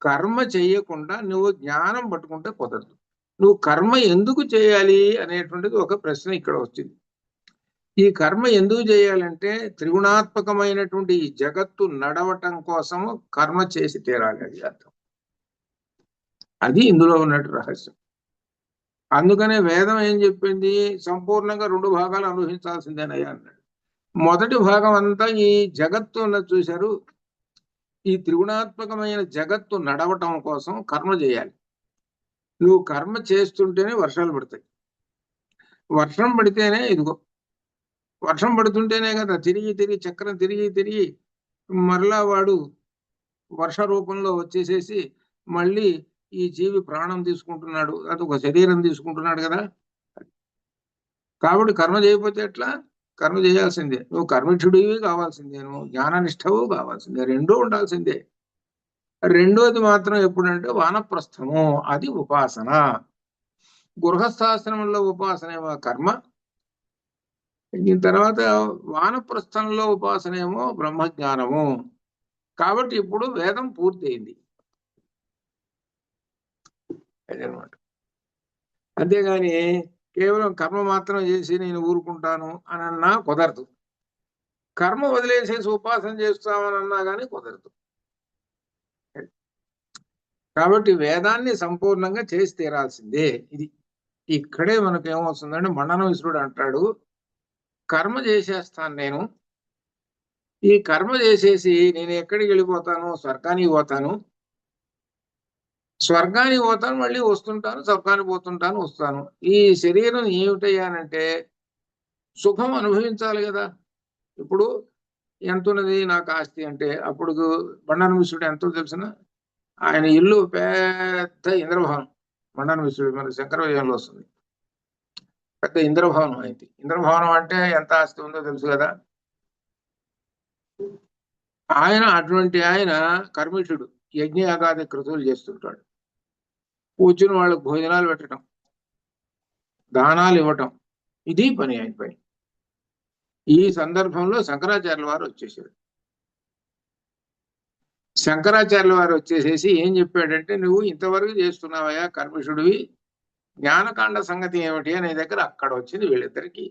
కర్మ చేయకుండా నువ్వు జ్ఞానం పట్టుకుంటే కుదరదు. నువ్వు కర్మ ఎందుకు చేయాలి అనేటువంటిది ఒక ప్రశ్న ఇక్కడ వచ్చింది. ఈ కర్మ ఎందుకు చేయాలంటే త్రిగుణాత్మకమైనటువంటి ఈ జగత్తు నడవటం కోసము కర్మ చేసి తీరాలి, అది అర్థం. అది ఇందులో ఉన్నట్టు రహస్యం. అందుకనే వేదం ఏం చెప్పింది? సంపూర్ణంగా 2 భాగాలు అనుభవించాల్సిందేనయ్యా అన్నాడు. మొదటి భాగం అంతా ఈ జగత్తు ఉన్నది చూశారు, ఈ త్రిగుణాత్మకమైన జగత్తు నడవటం కోసం కర్మ చేయాలి. నువ్వు కర్మ చేస్తుంటేనే వర్షాలు పడతాయి. వర్షం పడితేనే ఇదిగో, వర్షం పడుతుంటేనే కదా తిరిగి చక్రం తిరిగి మరలా వాడు వర్ష రూపంలో వచ్చేసేసి మళ్ళీ ఈ జీవి ప్రాణం తీసుకుంటున్నాడు, అది ఒక శరీరం తీసుకుంటున్నాడు కదా. కాబట్టి కర్మ చేయకపోతే ఎట్లా? కర్మ చేయాల్సిందే. నువ్వు కర్మిష్ఠుడివి కావాల్సిందే, నువ్వు జ్ఞాననిష్టవు కావాల్సిందే, రెండూ ఉండాల్సిందే. రెండోది మాత్రం ఎప్పుడంటే వానప్రస్థము, అది ఉపాసన. గృహస్థాశ్రమంలో ఉపాసనేమో కర్మ, దీని తర్వాత వానప్రస్థంలో ఉపాసనేమో బ్రహ్మజ్ఞానము. కాబట్టి ఇప్పుడు వేదం పూర్తయింది అదనమాట. అంతేగాని కేవలం కర్మ మాత్రం చేసి నేను ఊరుకుంటాను అని అన్నా కుదరదు, కర్మ వదిలేసేసి ఉపాసన చేస్తామని అన్నా కానీ కుదరదు. కాబట్టి వేదాన్ని సంపూర్ణంగా చేసి తీరాల్సిందే. ఇది ఇక్కడే మనకు ఏమవుతుందంటే మండన విశ్రుడు అంటాడు, కర్మ చేసేస్తాను నేను, ఈ కర్మ చేసేసి నేను ఎక్కడికి వెళ్ళిపోతాను? స్వర్గానికి పోతాను, మళ్ళీ వస్తుంటాను, స్వర్గానికి పోతుంటాను, వస్తాను. ఈ శరీరం ఏమిటయ్యానంటే సుఖం అనుభవించాలి కదా. ఇప్పుడు ఎంతున్నది నాకు ఆస్తి అంటే, అప్పుడు మండన విశ్రుడు ఎంతో తెలిసిన, ఆయన ఇల్లు పెద్ద ఇంద్రభవనం. మండన విశ్రుడు మన శంకరవయంలో వస్తుంది, పెద్ద ఇంద్రభవనం అయితే. ఇంద్రభవనం అంటే ఎంత ఆస్తి ఉందో తెలుసు కదా. అటువంటి ఆయన కర్మిష్ఠుడు, యజ్ఞయాగాది కృతులు చేస్తుంటాడు. కూర్చుని వాళ్ళకు భోజనాలు పెట్టడం, దానాలు ఇవ్వటం, ఇది పని ఆయన పని. ఈ సందర్భంలో శంకరాచార్యుల వారు వచ్చేసారు. శంకరాచార్యుల వారు వచ్చేసేసి ఏం చెప్పాడంటే, నువ్వు ఇంతవరకు చేస్తున్నావయ్యా కర్మిష్ఠుడివి, జ్ఞానకాండ సంగతి ఏమిటి అనే దగ్గర అక్కడ వచ్చింది వీళ్ళిద్దరికి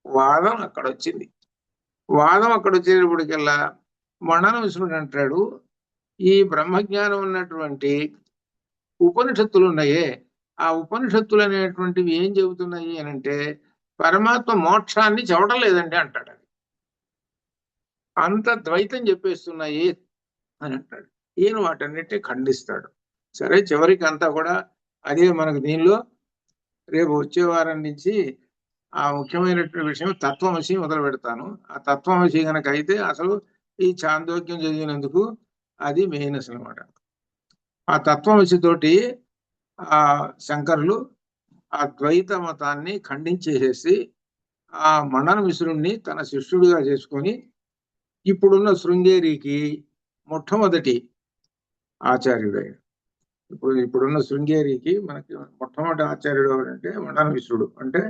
వాదం. అక్కడ వచ్చేటప్పటికల్లా మండన విశ్రుడు అంటాడు, ఈ బ్రహ్మజ్ఞానం ఉన్నటువంటి ఉపనిషత్తులు ఉన్నాయే, ఆ ఉపనిషత్తులు అనేటువంటివి ఏం చెబుతున్నాయి అని అంటే పరమాత్మ మోక్షాన్ని చెప్పడం లేదండి అంటాడు. అది అంత ద్వైతం చెప్పేస్తున్నాయి అని అంటాడు. ఈయన వాటన్నిటిని ఖండిస్తాడు. సరే, చివరికి అంతా కూడా అదే మనకు దీనిలో రేపు వచ్చే వారం నుంచి ఆ ముఖ్యమైనటువంటి విషయం తత్వమసి మొదలు పెడతాను. ఆ తత్వమసి కనుక అయితే అసలు ఈ చాందోగ్యం చదివినందుకు అది మెయిన్ అసలు అనమాట. ఆ తత్వమసి తోటి ఆ శంకరులు ఆ ద్వైత మతాన్ని ఖండించేసేసి ఆ మండన విశ్రుణ్ణి తన శిష్యుడిగా చేసుకొని ఇప్పుడున్న శృంగేరికి మొట్టమొదటి ఆచార్యుడు. ఇప్పుడున్న శృంగేరికి మనకి మొట్టమొదటి ఆచార్యుడు ఎవరంటే మండన విశ్రుడు. అంటే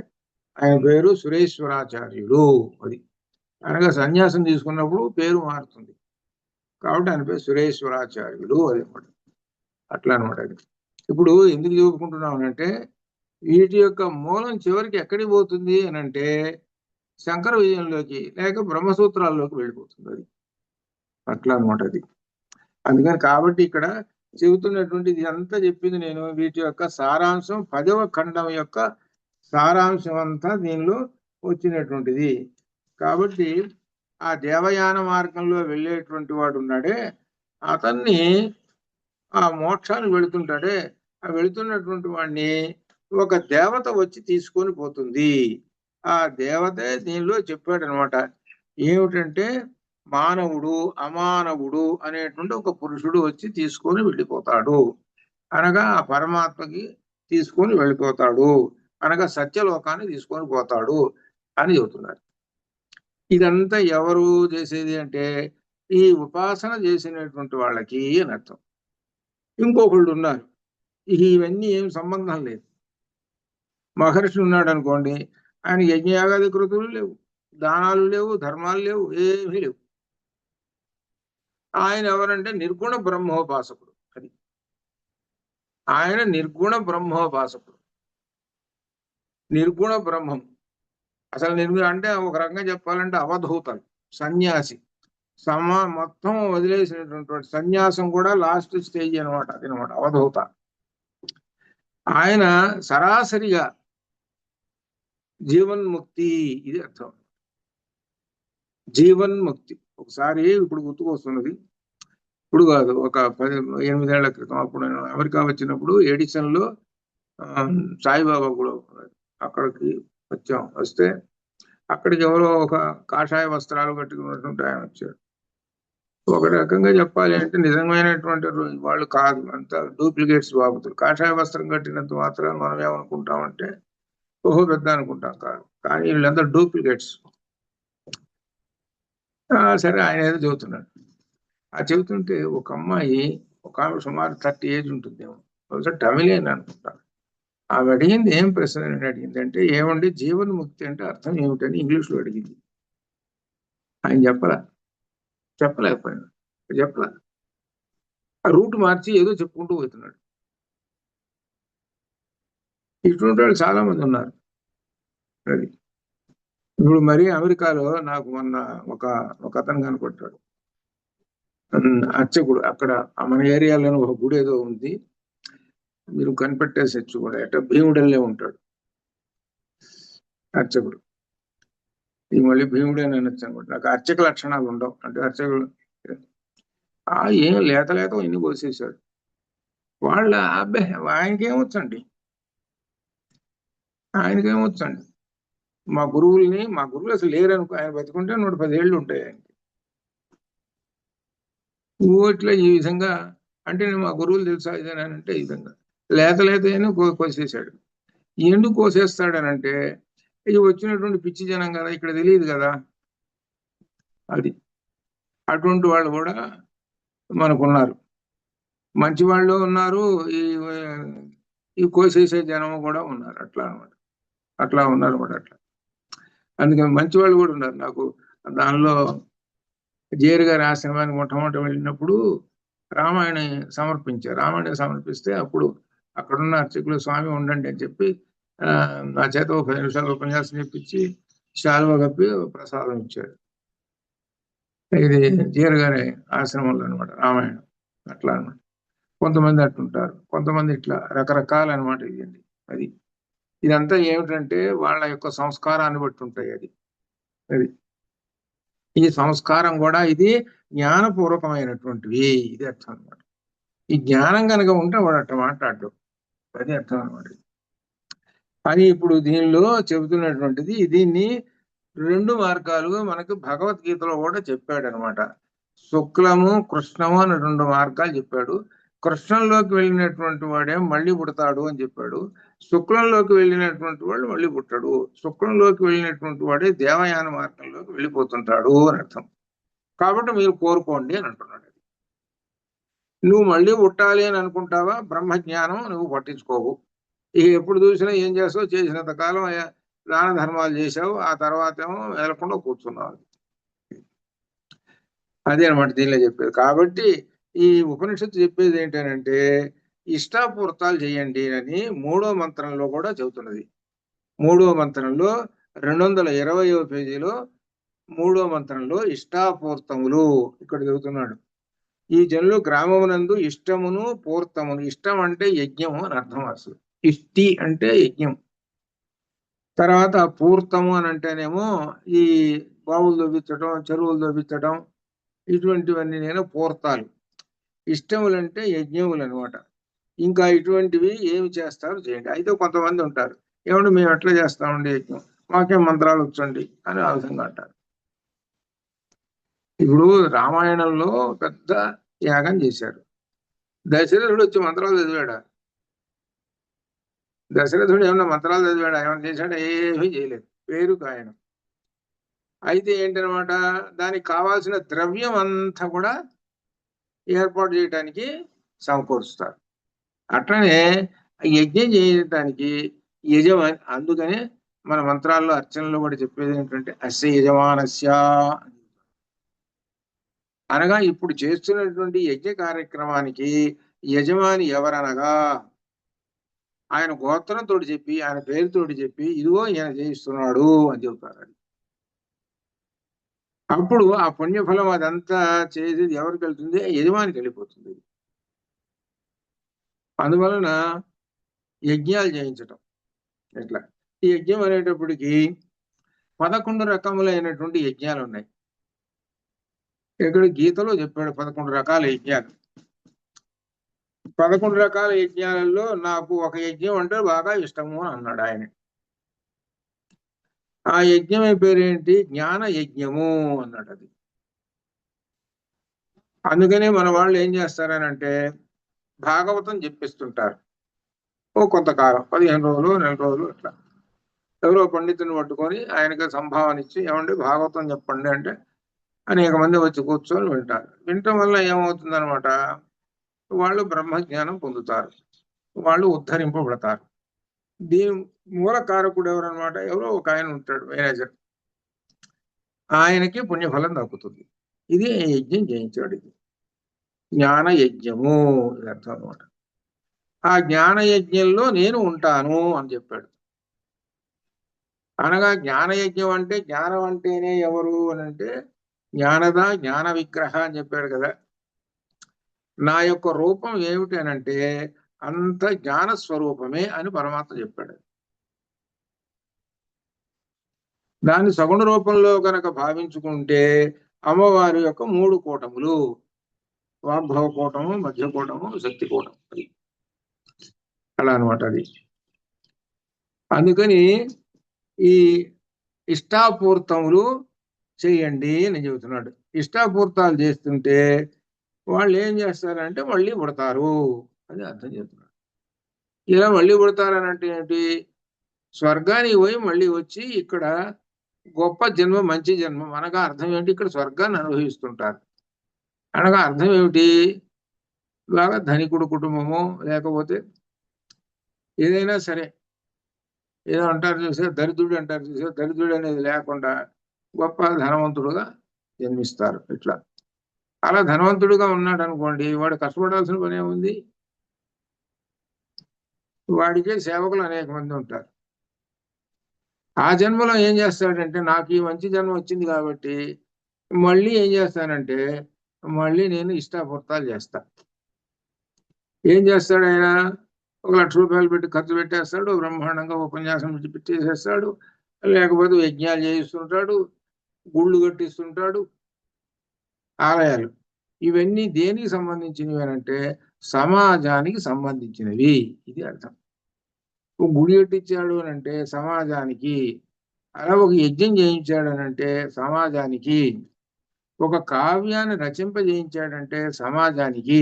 ఆయన పేరు సురేశ్వరాచార్యుడు. అది అనగా సన్యాసం తీసుకున్నప్పుడు పేరు మారుతుంది కాబట్టి ఆయన పేరు సురేశ్వరాచార్యుడు. అది అనమాట. అట్లా అనమాట. అది ఇప్పుడు ఎందుకు చెప్పుకుంటున్నామనంటే వీటి యొక్క మూలం చివరికి ఎక్కడికి పోతుంది అని అంటే శంకర విజయంలోకి లేక బ్రహ్మసూత్రాల్లోకి వెళ్ళిపోతుంది. అది అట్లా అనమాట. అది అందుకని కాబట్టి ఇక్కడ చెబుతున్నటువంటి ఇది అంతా చెప్పింది నేను వీటి యొక్క సారాంశం 10వ ఖండం యొక్క సారాంశం అంతా దీనిలో వచ్చినటువంటిది. కాబట్టి ఆ దేవయాన మార్గంలో వెళ్ళేటువంటి వాడు ఉన్నాడే అతన్ని ఆ మోక్షానికి వెళుతుంటాడే ఆ వెళుతున్నటువంటి వాడిని ఒక దేవత వచ్చి తీసుకొని పోతుంది. ఆ దేవతే దీనిలో చెప్పాడు అనమాట. ఏమిటంటే మానవుడు అమానవుడు అనేటువంటి ఒక పురుషుడు వచ్చి తీసుకొని వెళ్ళిపోతాడు అనగా ఆ పరమాత్మకి తీసుకొని వెళ్ళిపోతాడు అనగా సత్యలోకాన్ని తీసుకొని పోతాడు అని చెబుతున్నారు. ఇదంతా ఎవరు చేసేది అంటే ఈ ఉపాసన చేసినటువంటి వాళ్ళకి అని అర్థం. ఇంకొకళ్ళు ఉన్నారు ఇవన్నీ ఏం సంబంధం లేదు. మహర్షి ఉన్నాడు అనుకోండి, ఆయన యజ్ఞయాగాది కృతులు లేవు, దానాలు లేవు, ధర్మాలు లేవు, ఏమీ లేవు. ఆయన ఎవరంటే నిర్గుణ బ్రహ్మోపాసకుడు. అది ఆయన నిర్గుణ బ్రహ్మోపాసకుడు. నిర్గుణ బ్రహ్మం అసలు నిర్గుణ అంటే ఒక రకంగా చెప్పాలంటే అవధూతలు, సన్యాసి. మొత్తం వదిలేసినటువంటి సన్యాసం కూడా లాస్ట్ స్టేజ్ అనమాట. అదనమాట అవధూత. ఆయన సరాసరిగా జీవన్ముక్తి, ఇది అర్థం. జీవన్ముక్తి ఒకసారి ఇప్పుడు గుర్తుకొస్తున్నది, ఇప్పుడు కాదు, ఒక 8 ఏళ్ల క్రితం అప్పుడు నేను అమెరికా వచ్చినప్పుడు ఎడిసన్లో సాయిబాబా కూడా అక్కడికి వచ్చాం. వస్తే అక్కడికి ఎవరో ఒక కాషాయ వస్త్రాలు కట్టుకున్నటువంటి ఆయన వచ్చారు. ఒక రకంగా చెప్పాలి అంటే నిజమైనటువంటి వాళ్ళు కాదు, అంత డూప్లికేట్స్ బాబుతులు. కాషాయ వస్త్రం కట్టినంత మాత్రం మనం ఏమనుకుంటామంటే ఓహో పెద్ద అనుకుంటాం, కాదు. కానీ వీళ్ళంతా డూప్లికేట్స్. సరే ఆయన ఏదో చెబుతున్నాడు. ఆ చెబుతుంటే ఒక అమ్మాయి, ఒక ఆమె సుమారు 30 ఏజ్ ఉంటుందేమో, బహుశా తమిళేని అనుకుంటాను. ఆమె అడిగింది ఏం ప్రశ్న అడిగింది అంటే, ఏమండి జీవన్ముక్తి అంటే అర్థం ఏమిటని ఇంగ్లీష్లో అడిగింది. ఆయన చెప్పలేకపోయాడు. చెప్పలే. ఆ రూట్ మార్చి ఏదో చెప్పుకుంటూ పోతున్నాడు. ఇటువంటి వాళ్ళు చాలా మంది ఉన్నారు. అది ఇప్పుడు మరి అమెరికాలో నాకు మొన్న ఒక అతను కనపడ్డాడు, అర్చకుడు. అక్కడ మన ఏరియాలోనే ఒక గుడి ఏదో ఉంది, మీరు కనిపెట్టేసచ్చు కూడా. ఎట్ట భీముడల్లే ఉంటాడు అర్చకుడు. ఈ మళ్ళీ భీముడే అనొచ్చు అనమాట. నాకు అర్చక లక్షణాలు ఉండవు. అంటే అర్చకుడు ఏం లేత ఇన్ని కోసేసాడు. వాళ్ళ అబ్బాయి ఆయనకేమొచ్చండి, ఆయనకేమొచ్చండి. మా గురువులు అసలు లేరనుకో. ఆయన బతుకుంటే 110 ఏళ్ళు ఉంటాయి ఆయనకి. ఇట్లా ఈ విధంగా అంటే మా గురువులు తెలుసా ఇదేనంటే ఈ విధంగా లేత కోసేసాడు. ఎందుకు కోసేస్తాడనంటే ఇది వచ్చినటువంటి పిచ్చి జనం కదా, ఇక్కడ తెలియదు కదా. అది అటువంటి వాళ్ళు కూడా మనకున్నారు, మంచి వాళ్ళు ఉన్నారు, ఈ కోసేసే జనం కూడా ఉన్నారు. అట్లా ఉన్నారు కూడా. అట్లా అందుకని మంచి వాళ్ళు కూడా ఉన్నారు. నాకు దానిలో జేరు గారి ఆశ్రమానికి మొట్టమొదటి వెళ్ళినప్పుడు రామాయణి సమర్పిస్తే అప్పుడు అక్కడున్న అర్చకులు స్వామి ఉండండి అని చెప్పి నా చేత 10 నిమిషాలు ఉపన్యాసం చెప్పించి శాలువ కప్పి ప్రసాదం ఇచ్చాడు. ఇది జీర గారి ఆశ్రమంలో అనమాట రామాయణం. అట్లా అనమాట. కొంతమంది అట్టుంటారు, కొంతమంది ఇట్లా రకరకాల అనమాట. అది ఇదంతా ఏమిటంటే వాళ్ళ యొక్క సంస్కారాన్ని బట్టి ఉంటాయి. అది ఈ సంస్కారం కూడా ఇది జ్ఞానపూర్వకమైనటువంటివి, ఇది అర్థం అనమాట. ఈ జ్ఞానం కనుక ఉంటే వాడు అట్లా మాట్లాడు, అది అర్థం అనమాట. అని ఇప్పుడు దీనిలో చెబుతున్నటువంటిది దీన్ని 2 మార్గాలుగా మనకు భగవద్గీతలో కూడా చెప్పాడు అనమాట. శుక్లము కృష్ణము అని 2 మార్గాలు చెప్పాడు. కృష్ణంలోకి వెళ్ళినటువంటి వాడే మళ్ళీ పుడతాడు అని చెప్పాడు. శుక్లంలోకి వెళ్ళినటువంటి వాడు మళ్ళీ పుట్టాడు. శుక్లంలోకి వెళ్ళినటువంటి వాడే దేవయాన మార్గంలోకి వెళ్ళిపోతుంటాడు అని అర్థం. కాబట్టి మీరు కోరుకోండి అని అంటున్నాడు. నువ్వు మళ్ళీ పుట్టాలి అని అనుకుంటావా, బ్రహ్మజ్ఞానం నువ్వు పట్టించుకోవు. ఇక ఎప్పుడు చూసినా ఏం చేస్తావు, చేసినంత కాలం దాన ధర్మాలు చేసావు, ఆ తర్వాత ఏమో వెళ్లకుండా కూర్చున్నావు. అదే అనమాట దీనిలో చెప్పేది. కాబట్టి ఈ ఉపనిషత్తు చెప్పేది ఏంటంటే ఇష్టాపూర్తాలు చేయండి అని 3వ మంత్రంలో కూడా చెబుతున్నది. 3వ మంత్రంలో 220వ పేజీలో 3వ మంత్రంలో ఇష్టాపూర్తములు ఇక్కడ చెబుతున్నాడు. ఈ జనులు గ్రామమునందు ఇష్టమును పూర్తమును, ఇష్టం అంటే యజ్ఞము అని అర్థం. అసలు ఇష్టి అంటే యజ్ఞం. తర్వాత పూర్తము అని అంటేనేమో ఈ బావులు తవ్వించడం, చెరువులు తవ్వించడం, ఇటువంటివన్నీ నేను పూర్తాలు. ఇష్టములు అంటే యజ్ఞములు అనమాట. ఇంకా ఇటువంటివి ఏమి చేస్తారు చేయండి. అయితే కొంతమంది ఉంటారు, ఏమంటే మేము ఎట్లా చేస్తామండి యజ్ఞం, మాకేం మంత్రాలు వచ్చండి అని ఆ విధంగా అంటారు. ఇప్పుడు రామాయణంలో పెద్ద యాగం చేశారు. దశరథుడు వచ్చి మంత్రాలు చదివాడా? దశరథుడు ఏమన్నా మంత్రాలు చదివాడా? ఏమన్నా చేశాడా? ఏమీ చేయలేదు, పేరుకు ఆయన. అయితే ఏంటనమాట, దానికి కావాల్సిన ద్రవ్యం అంతా కూడా ఏర్పాటు చేయడానికి సమకూరుస్తారు. అట్లనే యజ్ఞం చేయడానికి యజమాని. అందుకనే మన మంత్రాల్లో అర్చనలో కూడా చెప్పేది ఏంటంటే అస్య యజమానస్య, అనగా ఇప్పుడు చేస్తున్నటువంటి యజ్ఞ కార్యక్రమానికి యజమాని ఎవరనగా ఆయన గోత్రంతో చెప్పి, ఆయన పేరుతోటి చెప్పి, ఇదిగో ఈయన చేయిస్తున్నాడు అని చెబుతారు. అప్పుడు ఆ పుణ్యఫలం అదంతా చేసేది ఎవరికి వెళ్తుంది? యజమానికి వెళ్ళిపోతుంది. అందువలన యజ్ఞాలు చేయించటం ఎట్లా? ఈ యజ్ఞం అనేటప్పటికి 11 రకములైనటువంటి యజ్ఞాలు ఉన్నాయి. ఇక్కడ గీతలో చెప్పాడు 11 రకాల యజ్ఞాలు. 11 రకాల యజ్ఞాలలో నాకు ఒక యజ్ఞం అంటే బాగా ఇష్టము అని అన్నాడు ఆయన. ఆ యజ్ఞం పేరేంటి? జ్ఞాన యజ్ఞము అన్నాడు. అది అందుకనే మన వాళ్ళు ఏం చేస్తారనంటే భాగవతం చెప్పిస్తుంటారు. ఓ కొంతకాలం 15 రోజులు, నెల రోజులు అట్లా ఎవరో పండితుని పట్టుకొని ఆయనకి సంభావన ఇచ్చి, ఏమంటే భాగవతం చెప్పండి అంటే అనేక మంది వచ్చి కూర్చొని వింటారు. వినటం వల్ల ఏమవుతుందనమాట, వాళ్ళు బ్రహ్మజ్ఞానం పొందుతారు, వాళ్ళు ఉద్ధరింపబడతారు. దీని మూల కారకుడు ఎవరనమాట? ఎవరో ఒక ఆయన ఉంటాడు, మేనేజర్. ఆయనకి పుణ్యఫలం దక్కుతుంది. ఇది యజ్ఞం చేయించాడు. ఇది జ్ఞాన యజ్ఞము ఇది అర్థం అనమాట. ఆ జ్ఞాన యజ్ఞంలో నేను ఉంటాను అని చెప్పాడు. అనగా జ్ఞానయజ్ఞం అంటే, జ్ఞానం అంటేనే ఎవరు అని అంటే జ్ఞానద జ్ఞాన విగ్రహ అని చెప్పాడు కదా. నా యొక్క రూపం ఏమిటి అని అంటే అంత జ్ఞాన స్వరూపమే అని పరమాత్మ చెప్పాడు. దాన్ని సగుణ రూపంలో కనుక భావించుకుంటే అమ్మవారి యొక్క 3 కూటములు, వాగ్భవ కూటము, మధ్య కూటము, శక్తి కూటము, అలా అనమాట. అది అందుకని ఈ ఇష్టాపూర్తములు చేయండి అని చెబుతున్నాడు. ఇష్టాపూర్తాలు చేస్తుంటే వాళ్ళు ఏం చేస్తారంటే మళ్ళీ పుడతారు అని అర్థం చెప్తున్నాడు. ఇలా మళ్ళీ పుడతారని అంటే ఏంటి? స్వర్గానికి పోయి మళ్ళీ వచ్చి ఇక్కడ గొప్ప జన్మ, మంచి జన్మ. అనగా అర్థం ఏంటి? ఇక్కడ స్వర్గాన్ని అనుభవిస్తుంటారు. అనగా అర్థం ఏమిటి? బాగా ధనికుడు కుటుంబము, లేకపోతే ఏదైనా సరే, ఏదో అంటారు చూసే దరిద్రుడు అంటారు చూసే, దరిద్రుడు అనేది లేకుండా గొప్ప ధనవంతుడుగా జన్మిస్తారు. ఇట్లా అలా ధనవంతుడుగా ఉన్నాడు అనుకోండి, వాడు కష్టపడాల్సిన పని ఏముంది? వాడికే సేవకులు అనేక మంది ఉంటారు. ఆ జన్మలో ఏం చేస్తాడంటే, నాకు ఈ మంచి జన్మ వచ్చింది కాబట్టి మళ్ళీ ఏం చేస్తానంటే మళ్ళీ నేను ఇష్టాపూర్తాలు చేస్తా. ఏం చేస్తాడు ఆయన? 1,00,000 రూపాయలు పెట్టి ఖర్చు పెట్టేస్తాడు, బ్రహ్మాండంగా ఉపన్యాసం పెట్టేసేస్తాడు, లేకపోతే యజ్ఞాలు చేయిస్తుంటాడు, గుళ్ళు కట్టిస్తుంటాడు, ఆలయాలు. ఇవన్నీ దేనికి సంబంధించినవి అంటే సమాజానికి సంబంధించినవి. ఇది అర్థం. ఒక గుడి కట్టించాడు అని అంటే సమాజానికి, అలా ఒక యజ్ఞం చేయించాడు అని అంటే సమాజానికి, ఒక కావ్యాన్ని రచింపజేయించాడంటే సమాజానికి.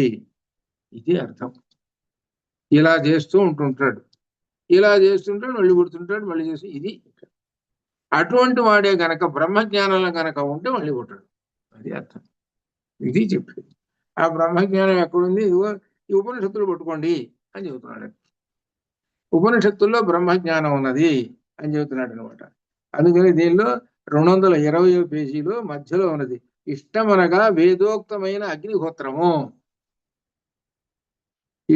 ఇది అర్థం. ఇలా చేస్తూ ఉంటుంటాడు, ఇలా చేస్తుంటాడు, మళ్ళీ పుడుతుంటాడు, మళ్ళీ చేస్తూ. ఇది అటువంటి వాడే గనక బ్రహ్మజ్ఞానంలో గనక ఉంటే మళ్ళీ పుట్టాడు. అది అర్థం. ఇది చెప్పేది. ఆ బ్రహ్మజ్ఞానం ఎక్కడుంది? ఇదిగో ఈ ఉపనిషత్తులు పట్టుకోండి అని చెబుతున్నాడు. ఉపనిషత్తుల్లో బ్రహ్మజ్ఞానం ఉన్నది అని చెబుతున్నాడు అనమాట. అందుకని దీనిలో 220వ పేజీలో మధ్యలో ఉన్నది ఇష్టమనగా వేదోక్తమైన అగ్నిహోత్రము.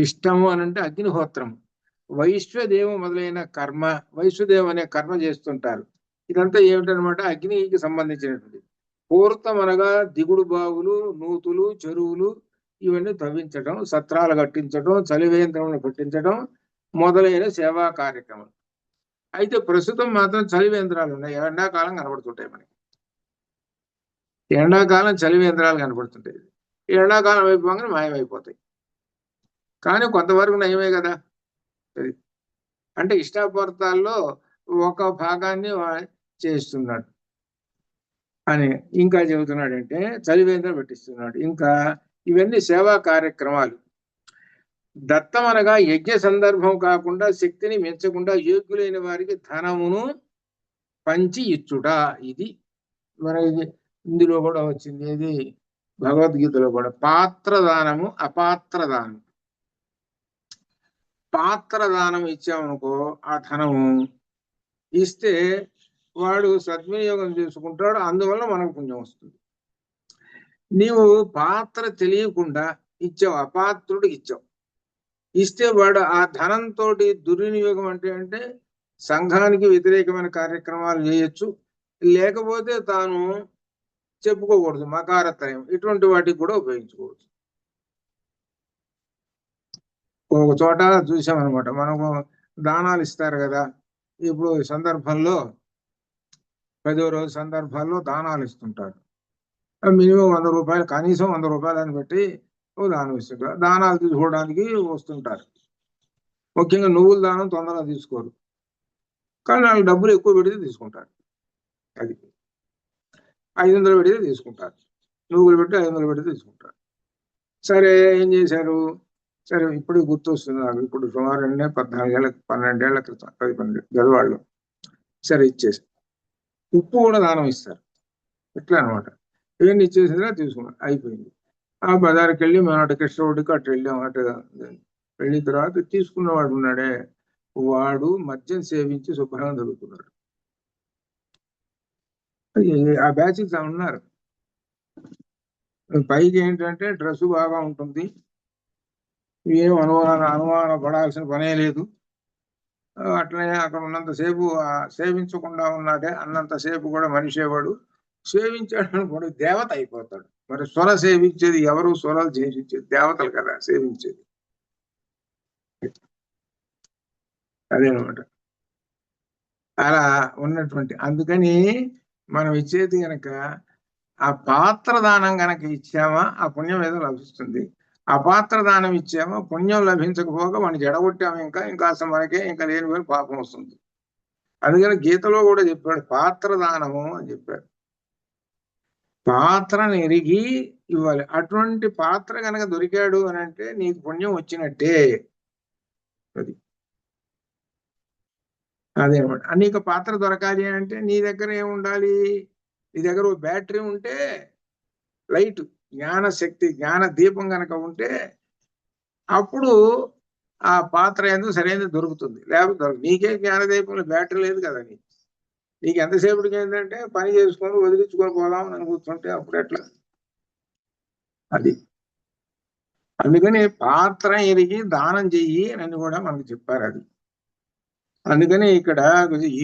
ఇష్టము అని అంటే అగ్నిహోత్రం, వైశ్వదేవ మొదలైన కర్మ, వైశ్వదేవం అనే కర్మ చేస్తుంటారు. ఇదంతా ఏమిటనమాట, అగ్నికి సంబంధించినటువంటి. పూర్తం అనగా దిగుడు బావులు, నూతులు, చెరువులు ఇవన్నీ తవ్వించడం, సత్రాలు కట్టించడం, చలివేంద్రములు పెట్టించడం మొదలైన సేవా కార్యక్రమం. అయితే ప్రస్తుతం మాత్రం చలివేంద్రాలు ఉన్నాయి, ఎండాకాలం కనబడుతుంటాయి మనకి. ఎండాకాలం చలివేంద్రాలు కనబడుతుంటాయి, ఎండాకాలం అయిపోగానే మాయమైపోతాయి. కానీ కొంతవరకు నయమే కదా. అంటే ఇష్టాపూర్తాల్లో ఒక భాగాన్ని చేస్తున్నాడు అని ఇంకా చెబుతున్నాడంటే చలివేంద్ర పెట్టిస్తున్నాడు. ఇంకా ఇవన్నీ సేవా కార్యక్రమాలు. దత్తం అనగా యజ్ఞ సందర్భం కాకుండా శక్తిని మెచ్చకుండా యోగ్యులైన వారికి ధనమును పంచి ఇచ్చుట. ఇది మన ఇందులో కూడా వచ్చింది, ఇది భగవద్గీతలో కూడా. పాత్రదానము, అపాత్రదానం. పాత్రదానం ఇచ్చామనుకో, ఆ ధనము ఇస్తే వాడు సద్వినియోగం చేసుకుంటాడు, అందువల్ల మనకు పుణ్యం వస్తుంది. నీవు పాత్ర తెలియకుండా ఇచ్చావు, అపాత్రుడికి ఇచ్చావు, ఇస్తే వాడు ఆ ధనంతో దుర్వినియోగం అంటే సంఘానికి వ్యతిరేకమైన కార్యక్రమాలు చేయొచ్చు, లేకపోతే తాను చెప్పుకోకూడదు, మకారత్రయం, ఇటువంటి వాటికి కూడా ఉపయోగించుకోవచ్చు. ఒక చోట చూసామన్నమాట, మనకు దానాలు ఇస్తారు కదా, ఇప్పుడు సందర్భంలో 10వ రోజు సందర్భాల్లో దానాలు ఇస్తుంటారు. మినిమం 100 రూపాయలు, కనీసం 100 రూపాయలు అని పెట్టి దానం ఇస్తుంటారు. దానాలు తీసుకోవడానికి వస్తుంటారు. ముఖ్యంగా నువ్వుల దానం తొందరగా తీసుకోరు, కానీ వాళ్ళు డబ్బులు ఎక్కువ పెడితే తీసుకుంటారు. అది 500 పెడితే తీసుకుంటారు, నువ్వులు పెట్టి 500 పెడితే తీసుకుంటారు. సరే ఏం చేశారు, సరే ఇప్పుడు గుర్తొస్తుంది నాకు, ఇప్పుడు సుమారు 14 ఏళ్ళ 12 ఏళ్ల క్రితం, 10-12 గదవాళ్ళు. సరే ఇచ్చేసి ఉప్పు కూడా దానం ఇస్తారు, ఎట్లా అనమాట. ఇవన్నీ ఇచ్చేసిందా తీసుకున్నాం, అయిపోయింది. ఆ బజార్కి వెళ్ళి మేము అటు కృష్ణ రోడ్డుకి అటు వెళ్ళాం. అటు వెళ్ళిన తర్వాత తీసుకున్నవాడు ఉన్నాడే, వాడు మద్యం సేవించి శుభ్రంగా దొరుకుతున్నాడు. ఆ బ్యాచ్కి ఉన్నారు. పైకి ఏంటంటే డ్రెస్ బాగా ఉంటుంది, ఏం అనుమాన పడాల్సిన పనే లేదు. అట్లనే అక్కడ ఉన్నంతసేపు సేవించకుండా ఉన్నాడే అన్నంతసేపు కూడా మనిషేవాడు. సేవించాడు అనుకోండి దేవత అయిపోతాడు. మరి స్వర సేవించేది ఎవరు, స్వరాలు సేవించేది దేవతలు కదా సేవించేది. అదేనమాట. అలా ఉన్నటువంటి, అందుకని మనం ఇచ్చేది కనుక ఆ పాత్ర దానం కనుక ఇచ్చామా ఆ పుణ్యం ఏదో లభిస్తుంది. ఆ పాత్ర దానం ఇచ్చామా పుణ్యం లభించకపోగా మనం జడగొట్టాము, ఇంకా అసలు మనకే ఇంకా లేని పోయి పాపం వస్తుంది. అందుకని గీతలో కూడా చెప్పాడు పాత్ర దానము అని చెప్పాడు. పాత్రను ఎరిగి ఇవ్వాలి. అటువంటి పాత్ర కనుక దొరికాడు అని అంటే నీకు పుణ్యం వచ్చినట్టే. అది అదే అనమాట. నీకు పాత్ర దొరకాలి అంటే నీ దగ్గర ఏముండాలి, నీ దగ్గర ఓ బ్యాటరీ ఉంటే, లైట్ జ్ఞాన శక్తి జ్ఞాన దీపం కనుక ఉంటే అప్పుడు ఆ పాత్ర ఎందుకు సరైనది దొరుకుతుంది, లేకపోతే దొరకదు. నీకే జ్ఞాన దీపంలో బ్యాటరీ లేదు కదా, నీకు ఎంతసేపటికి ఏంటంటే పని చేసుకొని వదిలించుకొని పోదాం అని కూర్చుంటే అప్పుడు ఎట్లా. అది అందుకని పాత్ర ఎరిగి దానం చెయ్యి అని కూడా మనకు చెప్పారు. అది అందుకని ఇక్కడ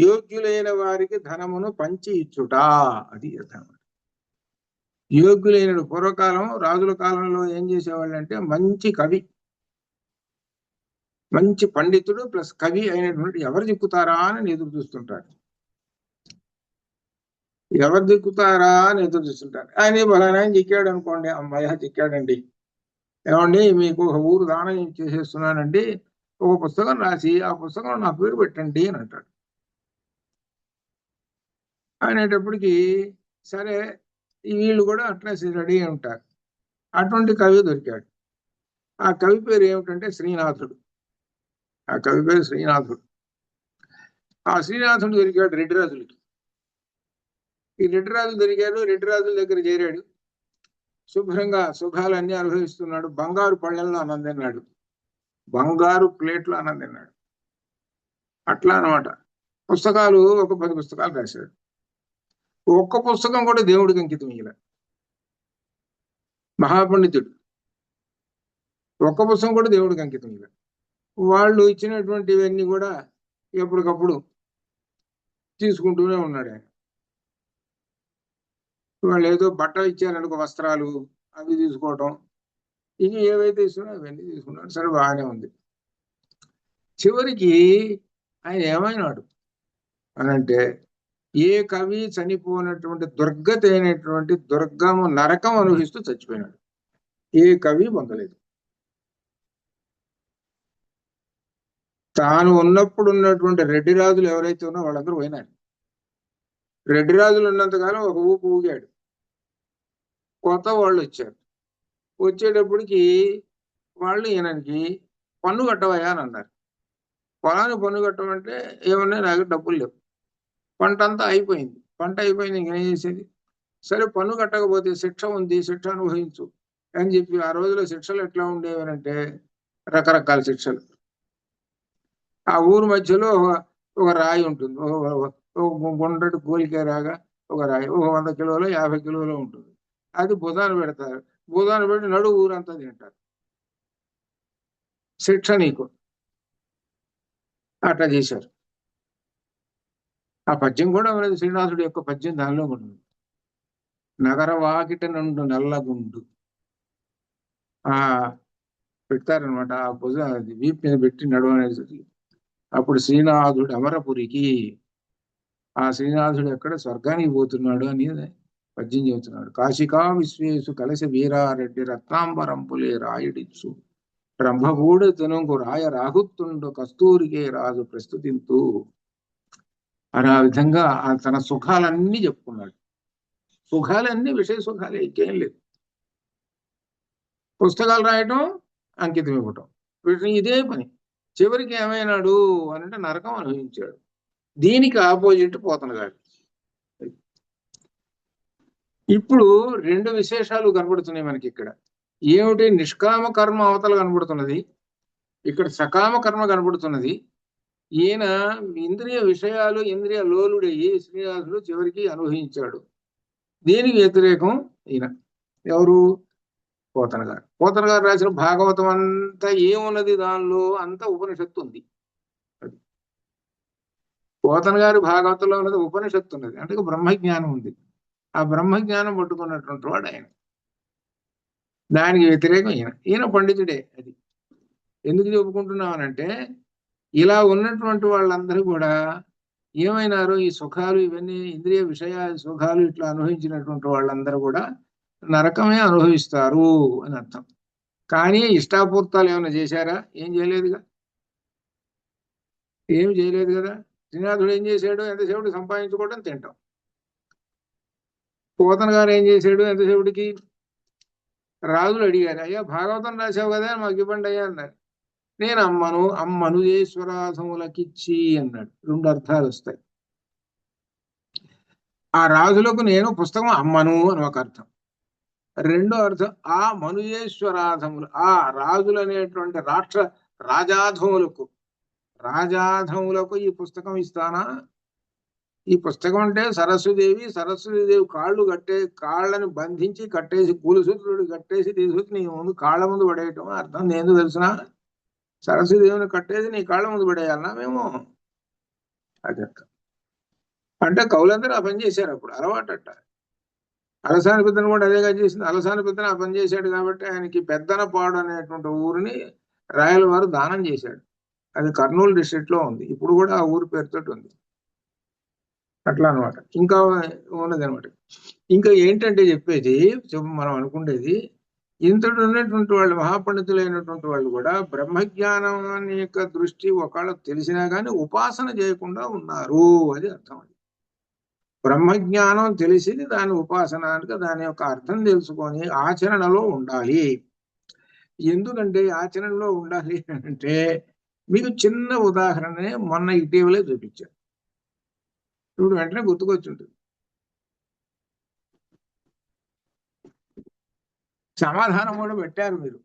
యోగ్యులైన వారికి ధనమును పంచి ఇచ్చుట, అది అర్థం. యోగ్యులైన పూర్వకాలం రాజుల కాలంలో ఏం చేసేవాళ్ళు అంటే మంచి కవి, మంచి పండితుడు ప్లస్ కవి అయినటువంటి ఎవరు దిక్కుతారా అని ఎదురు చూస్తుంటారు. ఎవరు దిక్కుతారా అని ఎదురు చూస్తుంటారు. ఆయన బలానా చిక్కాడు అనుకోండి, అమ్మాయి చిక్కాడండి, ఏమండి మీకు ఒక ఊరు దానం చేసేస్తున్నానండి, ఒక పుస్తకం రాసి ఆ పుస్తకంలో నా పేరు పెట్టండి అని అంటాడు. అనేటప్పటికి సరే వీళ్ళు కూడా అట్లా రెడీ ఉంటారు. అటువంటి కవి దొరికాడు. ఆ కవి పేరు ఏమిటంటే శ్రీనాథుడు. ఆ కవి పేరు శ్రీనాథుడు. ఆ శ్రీనాథుడు దొరికాడు రెడ్డిరాజులకి. ఈ రెడ్డిరాజులు దొరికాడు, రెడ్డిరాజుల దగ్గర చేరాడు, శుభ్రంగా సుఖాలన్నీ అనుభవిస్తున్నాడు. బంగారు పళ్ళెల్లో అన్నం తిన్నాడు, బంగారు ప్లేట్లో అన్నం తిన్నాడు. అట్లా అనమాట. పుస్తకాలు ఒక 10 పుస్తకాలు రాశాడు. ఒక్క పుస్తకం కూడా దేవుడికి అంకితం ఇయ్యలే. మహాపండితుడు ఒక్క పుస్తకం కూడా దేవుడికి అంకితం ఇవ్వలేదు. వాళ్ళు ఇచ్చినటువంటివన్నీ కూడా ఎప్పటికప్పుడు తీసుకుంటూనే ఉన్నాడు ఆయన. వాళ్ళు ఏదో బట్టలు ఇచ్చారనుకో, వస్త్రాలు అవి తీసుకోవటం, ఇవి ఏవైతే ఇస్తున్నా అవన్నీ తీసుకున్నాడు. సరే, బాగానే ఉంది. చివరికి ఆయన ఏమైనాడు అనంటే, ఏ కవి చనిపోయినటువంటి దుర్గతి అయినటువంటి దుర్గము నరకం అనుభవిస్తూ చచ్చిపోయినాడు. ఏ కవి పొందలేదు. తాను ఉన్నప్పుడు ఉన్నటువంటి రెడ్డి రాజులు ఎవరైతే ఉన్నా వాళ్ళందరూ పోయినారు. రెడ్డి రాజులు ఉన్నంతకాలం ఒక ఊపు ఊగాడు. కొత్త వాళ్ళు వచ్చారు. వచ్చేటప్పటికి వాళ్ళు ఈయనకి పన్ను కట్టవయ్యా అని అన్నారు. పొలాన్ని పన్ను కట్టమంటే ఏమన్నా, నాకు డబ్బులు లేవు, పంట అంతా అయిపోయింది. పంట అయిపోయింది, ఇంకేం చేసేది? సరే, పన్ను కట్టకపోతే శిక్ష ఉంది, శిక్ష అనుభవించు అని చెప్పి, ఆ రోజులో శిక్షలు ఎట్లా ఉండేవనంటే రకరకాల శిక్షలు. ఆ ఊరు మధ్యలో ఒక రాయి ఉంటుంది, గుండ్రటి గోలికే రాగా ఒక రాయి, 100 కిలోలో 50 కిలోలో ఉంటుంది. అది భుజాన్ని పెడతారు. భుజాన్ని పెట్టి నడువు ఊరంతా తింటారు. శిక్ష నీకు. అట్లా చేశారు. ఆ పద్యం కూడా ఉన్నది, శ్రీనివాసుడు యొక్క పద్యం దానిలో కూడా ఉంది. నగర వాకిట నుండు నల్లగుండు ఆ పెడతారనమాట. ఆ భుజ వీపు మీద పెట్టి నడవనేది. అప్పుడు శ్రీనాథుడు అమరపురికి, ఆ శ్రీనాథుడు ఎక్కడ స్వర్గానికి పోతున్నాడు అని పద్యం చెబుతున్నాడు. కాశికా విశ్వేశు కలశ వీరారెడ్డి రత్నాంబరంపులే రాయుడిచ్చు రంభగూడు తనుకు రాయ రాగుతుండు కస్తూరికే రాజు ప్రస్తుతింతూ అని ఆ విధంగా తన సుఖాలన్నీ చెప్పుకున్నాడు. సుఖాలన్నీ విషయ సుఖాలే, ఇంకేం లేదు. పుస్తకాలు రాయటం, అంకితం ఇవ్వటం, వీటిని ఇదే పని. చివరికి ఏమైనాడు అని అంటే నరకం అనుభవించాడు. దీనికి ఆపోజిట్ పోతన గారు. ఇప్పుడు 2 విశేషాలు కనబడుతున్నాయి మనకి ఇక్కడ. ఏమిటి? నిష్కామ కర్మ అవతల కనబడుతున్నది, ఇక్కడ సకామ కర్మ కనబడుతున్నది. ఈయన ఇంద్రియ విషయాలు, ఇంద్రియ లోలుడయ్యి శ్రీనివాసుడు చివరికి అనుభవించాడు. దీనికి వ్యతిరేకం ఈయన. ఎవరు? పోతన గారు. పోతన గారు రాసిన భాగవతం అంతా ఏమున్నది? దానిలో అంతా ఉపనిషత్తు ఉంది. పోతన గారి భాగవతంలో ఉన్నది ఉపనిషత్తు ఉన్నది, అంటే బ్రహ్మజ్ఞానం ఉంది. ఆ బ్రహ్మజ్ఞానం పట్టుకున్నటువంటి వాడు ఆయన. దానికి వ్యతిరేకం ఈయన. ఈయన పండితుడే. అది ఎందుకు చెప్పుకుంటున్నామనంటే, ఇలా ఉన్నటువంటి వాళ్ళందరూ కూడా ఏమైనారు? ఈ సుఖాలు, ఇవన్నీ ఇంద్రియ విషయ సుఖాలు ఇట్లా అనుభవించినటువంటి వాళ్ళందరూ కూడా నరకమే అనుభవిస్తారు అని అర్థం. కానీ ఇష్టాపూర్తాలు ఏమైనా చేశారా? ఏం చేయలేదుగా. ఏం చేయలేదు కదా. శ్రీనాథుడు ఏం చేశాడు? ఎంతసేపుడు సంపాదించుకోవడం, తింటాం. పోతన గారు ఏం చేశాడు? ఎంతసేపుడికి రాజులు అడిగారు, అయ్యా భాగవతం రాశావు కదా, మాకు ఇవ్వండి అయ్యా అన్నారు. నేను అమ్మనుజేశ్వరాధములకిచ్చి అన్నాడు. 2 అర్థాలు వస్తాయి. ఆ రాజులకు నేను పుస్తకం అమ్మను అని ఒక అర్థం. రెండో అర్థం, ఆ మనుజేశ్వరాధములు, ఆ రాజులు అనేటువంటి రాజాధములకు ఈ పుస్తకం ఇస్తానా? ఈ పుస్తకం అంటే సరస్వతీదేవి కాళ్ళని బంధించి కట్టేసి, కూలిసూత్రుడు కట్టేసి తీసుకొచ్చి నీ ముందు కాళ్ళ ముందు పడేయటం. అర్థం నేను తెలిసిన సరస్వతీదేవిని కట్టేసి నీ కాళ్ళ ముందు పడేయాలన్నా మేము? అది అంటే కవులందరూ ఆ పని చేశారు. అప్పుడు అలవాటట. అలసాని పెద్దను కూడా అదేగా చేసింది. అలసాని పెద్దను ఆ పని చేశాడు కాబట్టి ఆయనకి పెద్దనపాడు అనేటువంటి ఊరిని రాయల వారు దానం చేశాడు. అది కర్నూలు డిస్ట్రిక్ట్ లో ఉంది. ఇప్పుడు కూడా ఆ ఊరి పేరుతోటి ఉంది. అట్లా అనమాట. ఇంకా ఉన్నది అనమాట. ఇంకా ఏంటంటే చెప్పేది, మనం అనుకునేది, ఇంతటి ఉన్నటువంటి వాళ్ళు, మహాపండితులైనటువంటి వాళ్ళు కూడా బ్రహ్మజ్ఞానం యొక్క దృష్టి ఒకవేళ తెలిసినా కానీ ఉపాసన చేయకుండా ఉన్నారు. అది అర్థం. అది బ్రహ్మజ్ఞానం తెలిసి దాని ఉపాసనానికి దాని యొక్క అర్థం తెలుసుకొని ఆచరణలో ఉండాలి. ఎందుకంటే ఆచరణలో ఉండాలి అంటే, మీకు చిన్న ఉదాహరణనే మొన్న ఇటీవలే చూపించారు. ఇప్పుడు వెంటనే గుర్తుకొచ్చుంటుంది. సమాధానం కూడా పెట్టారు మీరు.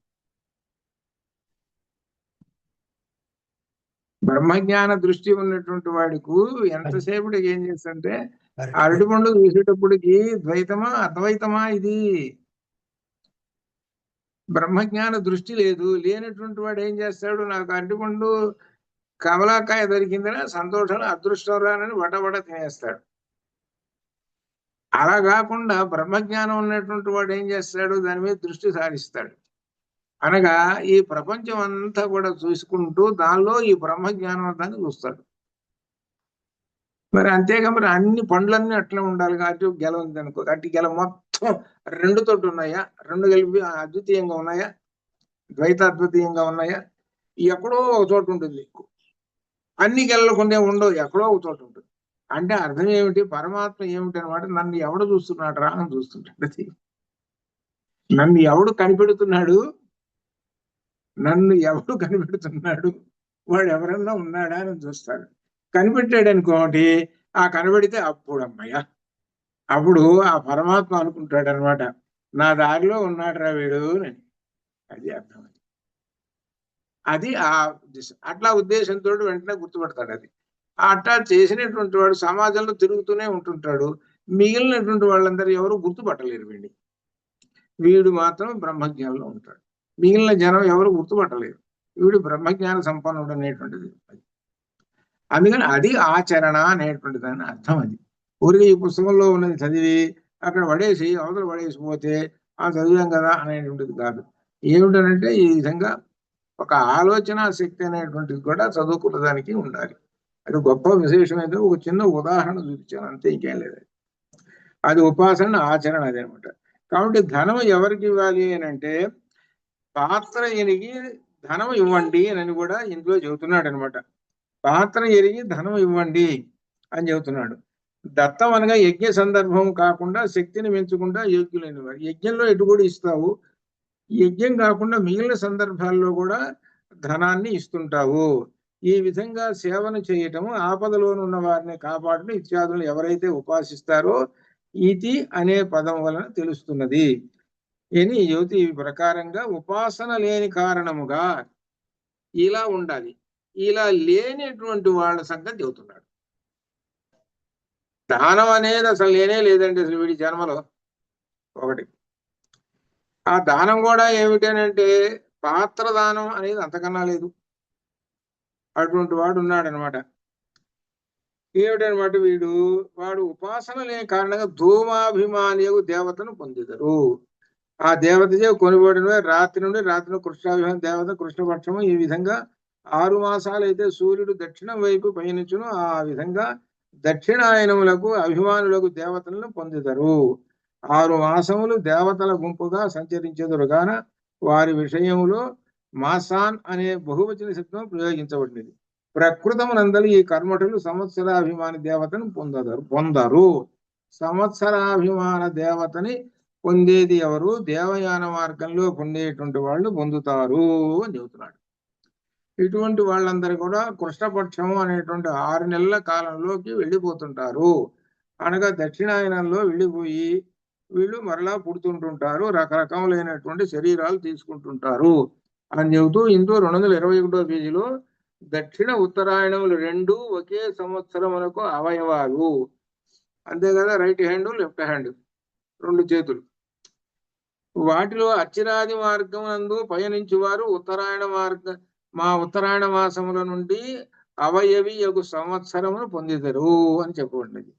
బ్రహ్మజ్ఞాన దృష్టి ఉన్నటువంటి వాడికి ఎంతసేపటికి ఏం చేస్తుంటే, అరటిపండు చూసేటప్పటికి ద్వైతమా అద్వైతమా ఇది బ్రహ్మజ్ఞాన దృష్టి లేదు. లేనటువంటి వాడు ఏం చేస్తాడు? నాకు అరటిపండు కమలాకాయ దొరికిందని సంతోషం, అదృష్టం రానని వటవట తినేస్తాడు. అలా కాకుండా బ్రహ్మజ్ఞానం ఉన్నటువంటి వాడు ఏం చేస్తాడు? దాని మీద దృష్టి సారిస్తాడు. అనగా ఈ ప్రపంచం అంతా కూడా చూసుకుంటూ దానిలో ఈ బ్రహ్మజ్ఞానం అంతాన్ని చూస్తాడు. మరి అంతేగా, మరి అన్ని పండ్లన్నీ అట్లా ఉండాలి. అటు గెల ఉంది అనుకో, అటు గెల మొత్తం రెండు తోటి ఉన్నాయా? రెండు కలిపి అద్వితీయంగా ఉన్నాయా? ద్వైతాద్వితీయంగా ఉన్నాయా? ఎక్కడో ఒక చోట ఉంటుంది. అన్ని గెలలు కొన్ని ఉండవు, ఎక్కడో ఒక చోట ఉంటుంది. అంటే అర్థం ఏమిటి? పరమాత్మ ఏమిటి అనమాట, నన్ను ఎవడు చూస్తున్నాడు రా అని చూస్తుంటాడు. నన్ను ఎవడు కనిపెడుతున్నాడు, నన్ను ఎవడు కనిపెడుతున్నాడు, వాడు ఎవరన్నా ఉన్నాడా అని చూస్తాడు. కనిపెట్టాడు అనుకోటి, ఆ కనబడితే అప్పుడు అమ్మయ్య, అప్పుడు ఆ పరమాత్మ అనుకుంటాడు అనమాట, నా దారిలో ఉన్నాడు రా వీడు అని. అది అర్థం. అది ఆ ఉద్దేశం. అట్లా ఉద్దేశంతో వెంటనే గుర్తుపడతాడు. అది అట్లా చేసినటువంటి వాడు సమాజంలో తిరుగుతూనే ఉంటుంటాడు. మిగిలినటువంటి వాళ్ళందరూ ఎవరు గుర్తుపట్టలేరు వీడిని. వీడు మాత్రం బ్రహ్మజ్ఞానంలో ఉంటాడు. మిగిలిన జనం ఎవరు గుర్తుపట్టలేరు. వీడు బ్రహ్మజ్ఞాన సంపన్నుడు అనేటువంటిది. అందుకని అది ఆచరణ అనేటువంటి దాని అర్థం. అది ఊరికి ఈ పుస్తకంలో ఉన్నది చదివి అక్కడ పడేసి అవతల పడేసిపోతే ఆ చదివాం కదా అనేటువంటిది కాదు. ఏమిటనంటే ఈ విధంగా ఒక ఆలోచన శక్తి అనేటువంటిది కూడా చదువుకున్న దానికి ఉండాలి. అది గొప్ప విశేషం. అయితే ఒక చిన్న ఉదాహరణ చూపించాను, అంతే, ఇంకేం లేదు. అది ఉపాసన, ఆచరణ అదనమాట. కాబట్టి ధనం ఎవరికి ఇవ్వాలి అని అంటే, పాత్ర ఎరిగి ధనం ఇవ్వండి అని కూడా ఇందులో చెబుతున్నాడు అనమాట. పాత్ర ఎరిగి ధనం ఇవ్వండి అని చెబుతున్నాడు. దత్తం అనగా యజ్ఞ సందర్భం కాకుండా శక్తిని పెంచకుండా యోగ్యులైన వారు. యజ్ఞంలో ఎటు కూడా ఇస్తావు, యజ్ఞం కాకుండా మిగిలిన సందర్భాల్లో కూడా ధనాన్ని ఇస్తుంటావు. ఈ విధంగా సేవను చేయటము, ఆపదలోనున్న వారిని కాపాడటం ఇత్యాదులు ఎవరైతే ఉపాసిస్తారో ఇతి అనే పదం వలన తెలుస్తున్నది అని యువతి ఈ ప్రకారంగా ఉపాసన లేని కారణముగా ఇలా ఉండాలి. ఇలా లేనటువంటి వాళ్ళ సంగతి చెబుతున్నాడు. దానం అనేది అసలు లేనే లేదండి అసలు వీడి జన్మలో. ఒకటి, ఆ దానం కూడా ఏమిటనంటే పాత్ర దానం అనేది అంతకన్నా లేదు. అటువంటి వాడు ఉన్నాడనమాట. ఏమిటనమాట వాడు ఉపాసన లేని కారణంగా ధూమాభిమానియు దేవతను పొందిదరు. ఆ దేవతచే కొనిబడిన రాత్రి నుండి కృష్ణాభిమాన దేవత కృష్ణపక్షము. ఈ విధంగా 6 మాసాలు అయితే సూర్యుడు దక్షిణం వైపు పయనించును. ఆ విధంగా దక్షిణాయనములకు అభిమానులకు దేవతలను పొందిదరు. 6 మాసములు దేవతల గుంపుగా సంచరించెదరు గాన వారి విషయములో మాసాన్ అనే బహువచన శబ్దం ప్రయోగించబడినది. ప్రకృతమునందలి ఈ కర్మఠులు సంవత్సరాభిమాని దేవతను పొందరు. సంవత్సరాభిమాన దేవతని పొందేది ఎవరు? దేవయాన మార్గంలో పొందేటువంటి వాళ్ళు పొందుతారు అని చెబుతున్నాడు. ఇటువంటి వాళ్ళందరూ కూడా కృష్ణపక్షము అనేటువంటి 6 నెలల కాలంలోకి వెళ్ళిపోతుంటారు. అనగా దక్షిణాయనంలో వెళ్ళిపోయి వీళ్ళు మరలా పుడుతుంటుంటారు, రకరకములైనటువంటి శరీరాలు తీసుకుంటుంటారు అని చెబుతూ ఇందులో 221వ పేజీలో దక్షిణ ఉత్తరాయణములు 2 ఒకే సంవత్సరమునకు అవయవాలు. అంతే కదా, రైట్ హ్యాండ్ లెఫ్ట్ హ్యాండ్, 2 చేతులు. వాటిలో అచ్చిరాది మార్గం నందు పయనించువారు ఉత్తరాయణ మాసముల నుండి అవయవి యొక్క సంవత్సరమును పొందిదరు అని చెప్పబడినది.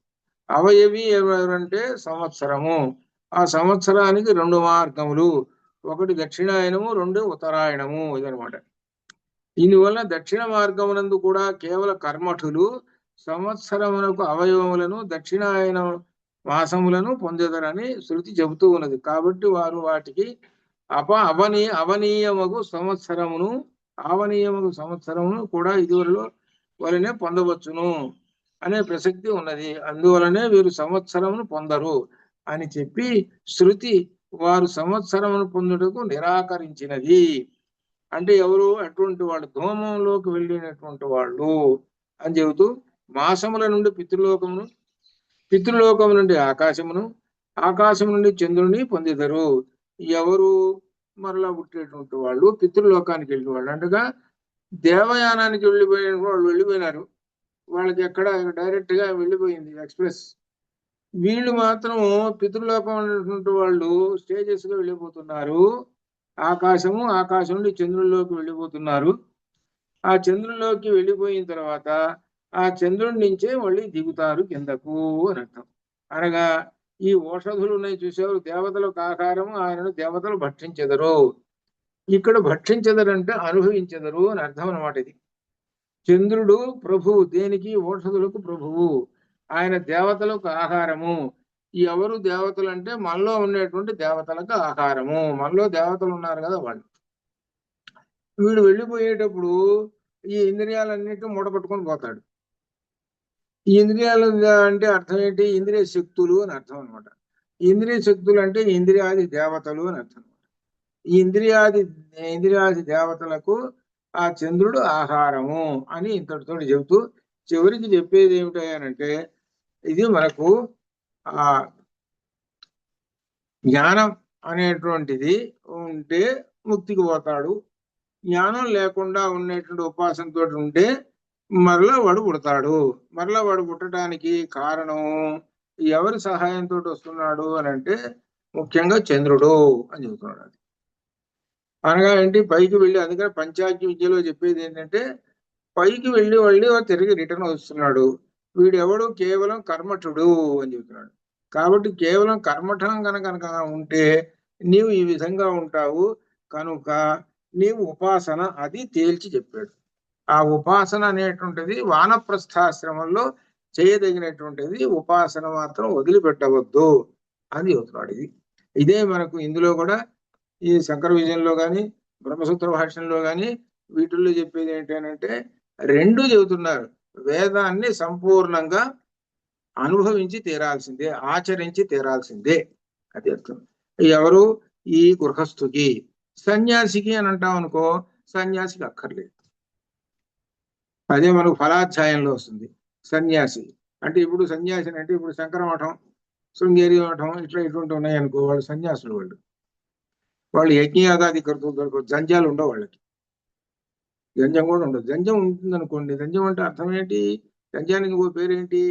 అవయవి ఎవరంటే సంవత్సరము. ఆ సంవత్సరానికి 2 మార్గములు, ఒకటి దక్షిణాయనము, 2 ఉత్తరాయణము. ఇదనమాట. దీనివల్ల దక్షిణ మార్గమునందు కూడా కేవల కర్మఠులు సంవత్సరమునకు అవయవములను దక్షిణాయన మాసములను పొందేదరని శృతి చెబుతూ ఉన్నది. కాబట్టి వారు వాటికి అవనీయమగు సంవత్సరమును కూడా ఇదివరలో వలనే పొందవచ్చును అనే ప్రసక్తి ఉన్నది. అందువలనే వీరు సంవత్సరమును పొందరు అని చెప్పి శృతి వారు సంవత్సరమును పొందుటకు నిరాకరించినది. అంటే ఎవరు? అటువంటి వాళ్ళు ధూమంలోకి వెళ్ళినటువంటి వాళ్ళు అని చెబుతూ, మాసముల నుండి పితృలోకము నుండి ఆకాశము నుండి చంద్రుని పొందిదరు. ఎవరు? మరలా పుట్టేటువంటి వాళ్ళు, పితృలోకానికి వెళ్ళిన వాళ్ళు. అంటగా దేవయానానికి వెళ్ళిపోయిన వాళ్ళు వెళ్ళిపోయినారు, వాళ్ళకి ఎక్కడ డైరెక్ట్ గా వెళ్ళిపోయింది ఎక్స్ప్రెస్. వీళ్ళు మాత్రం పితృలోకం అనేటువంటి వాళ్ళు స్టేజెస్ గా వెళ్ళిపోతున్నారు. ఆకాశం నుండి చంద్రుల్లోకి వెళ్ళిపోతున్నారు. ఆ చంద్రుల్లోకి వెళ్ళిపోయిన తర్వాత ఆ చంద్రుడి నుంచే మళ్ళీ దిగుతారు కిందకు అని అర్థం. అనగా ఈ ఓషధులు ఉన్నాయి చూసేవారు, దేవతలకు ఆహారము, ఆయనను దేవతలు భక్షించెదరు. ఇక్కడ భక్షించెదరంటే అనుభవించెదరు అని అర్థం అన్నమాట. ఇది చంద్రుడు ప్రభువు, దేనికి? ఓషధులకు ప్రభువు. ఆయన దేవతలకు ఆహారము. ఎవరు దేవతలు అంటే మనలో ఉండేటువంటి దేవతలకు ఆహారము. మనలో దేవతలు ఉన్నారు కదా వాళ్ళు. వీడు వెళ్ళిపోయేటప్పుడు ఈ ఇంద్రియాలన్నిటిని మూటపట్టుకొని పోతాడు. ఈ ఇంద్రియాలు అంటే అర్థం ఏంటి? ఇంద్రియ శక్తులు అని అర్థం అనమాట. ఇంద్రియ శక్తులు అంటే ఇంద్రియాది దేవతలు అని అర్థం అనమాట. ఈ ఇంద్రియాది దేవతలకు ఆ చంద్రుడు ఆహారము అని ఇంతటితో చెబుతూ చివరికి చెప్పేది ఏమిటంటే, ఇది మనకు ఆ జ్ఞానం అనేటువంటిది ఉంటే ముక్తికి పోతాడు. జ్ఞానం లేకుండా ఉండేటువంటి ఉపాసనతో ఉంటే మరలా వాడు పుడతాడు. మరలా వాడు పుట్టడానికి కారణం ఎవరి సహాయంతో వస్తున్నాడు అని అంటే ముఖ్యంగా చంద్రుడు అని చెబుతున్నాడు. అది అనగా ఏంటి? పైకి వెళ్ళి, అందుకని పంచాగ్ని విద్యలో చెప్పేది ఏంటంటే పైకి వెళ్ళి తిరిగి రిటర్న్ వస్తున్నాడు. వీడు ఎవడు? కేవలం కర్మఠుడు అని చెబుతున్నాడు. కాబట్టి కేవలం కర్మఠం కనుక ఉంటే నీవు ఈ విధంగా ఉంటావు. కనుక నీవు ఉపాసన అది తేల్చి చెప్పాడు. ఆ ఉపాసన అనేటువంటిది వానప్రస్థాశ్రమంలో చేయదగినటువంటిది. ఉపాసన మాత్రం వదిలిపెట్టవద్దు అని చెబుతున్నాడు. ఇదే మనకు ఇందులో కూడా ఈ శంకర విజయంలో కానీ బ్రహ్మసూత్ర భాష్యంలో కానీ వీటిల్లో చెప్పేది ఏంటంటే రెండు చెబుతున్నారు. వేదాన్ని సంపూర్ణంగా అనుభవించి తీరాల్సిందే, ఆచరించి తీరాల్సిందే. అది అర్థం. ఎవరు? ఈ గృహస్థుకి. సన్యాసికి అని అంటాం అనుకో, సన్యాసికి అక్కర్లేదు. అదే మనకు ఫలాధ్యాయంలో వస్తుంది. సన్యాసి అంటే ఇప్పుడు సన్యాసి అంటే ఇప్పుడు శంకర మఠం, శృంగేరి మఠం ఇటువంటి ఉన్నాయి అనుకో, వాళ్ళు సన్యాసులు. వాళ్ళు యజ్ఞయాగాది కర్తృత్వ జంజాలు ఉండవు వాళ్ళకి. జంజం కూడా ఉండదు. జంజం ఉంటుంది అనుకోండి. జంజం అంటే అర్థం ఏంటి? జంజానికి ఇంకో పేరేంటి?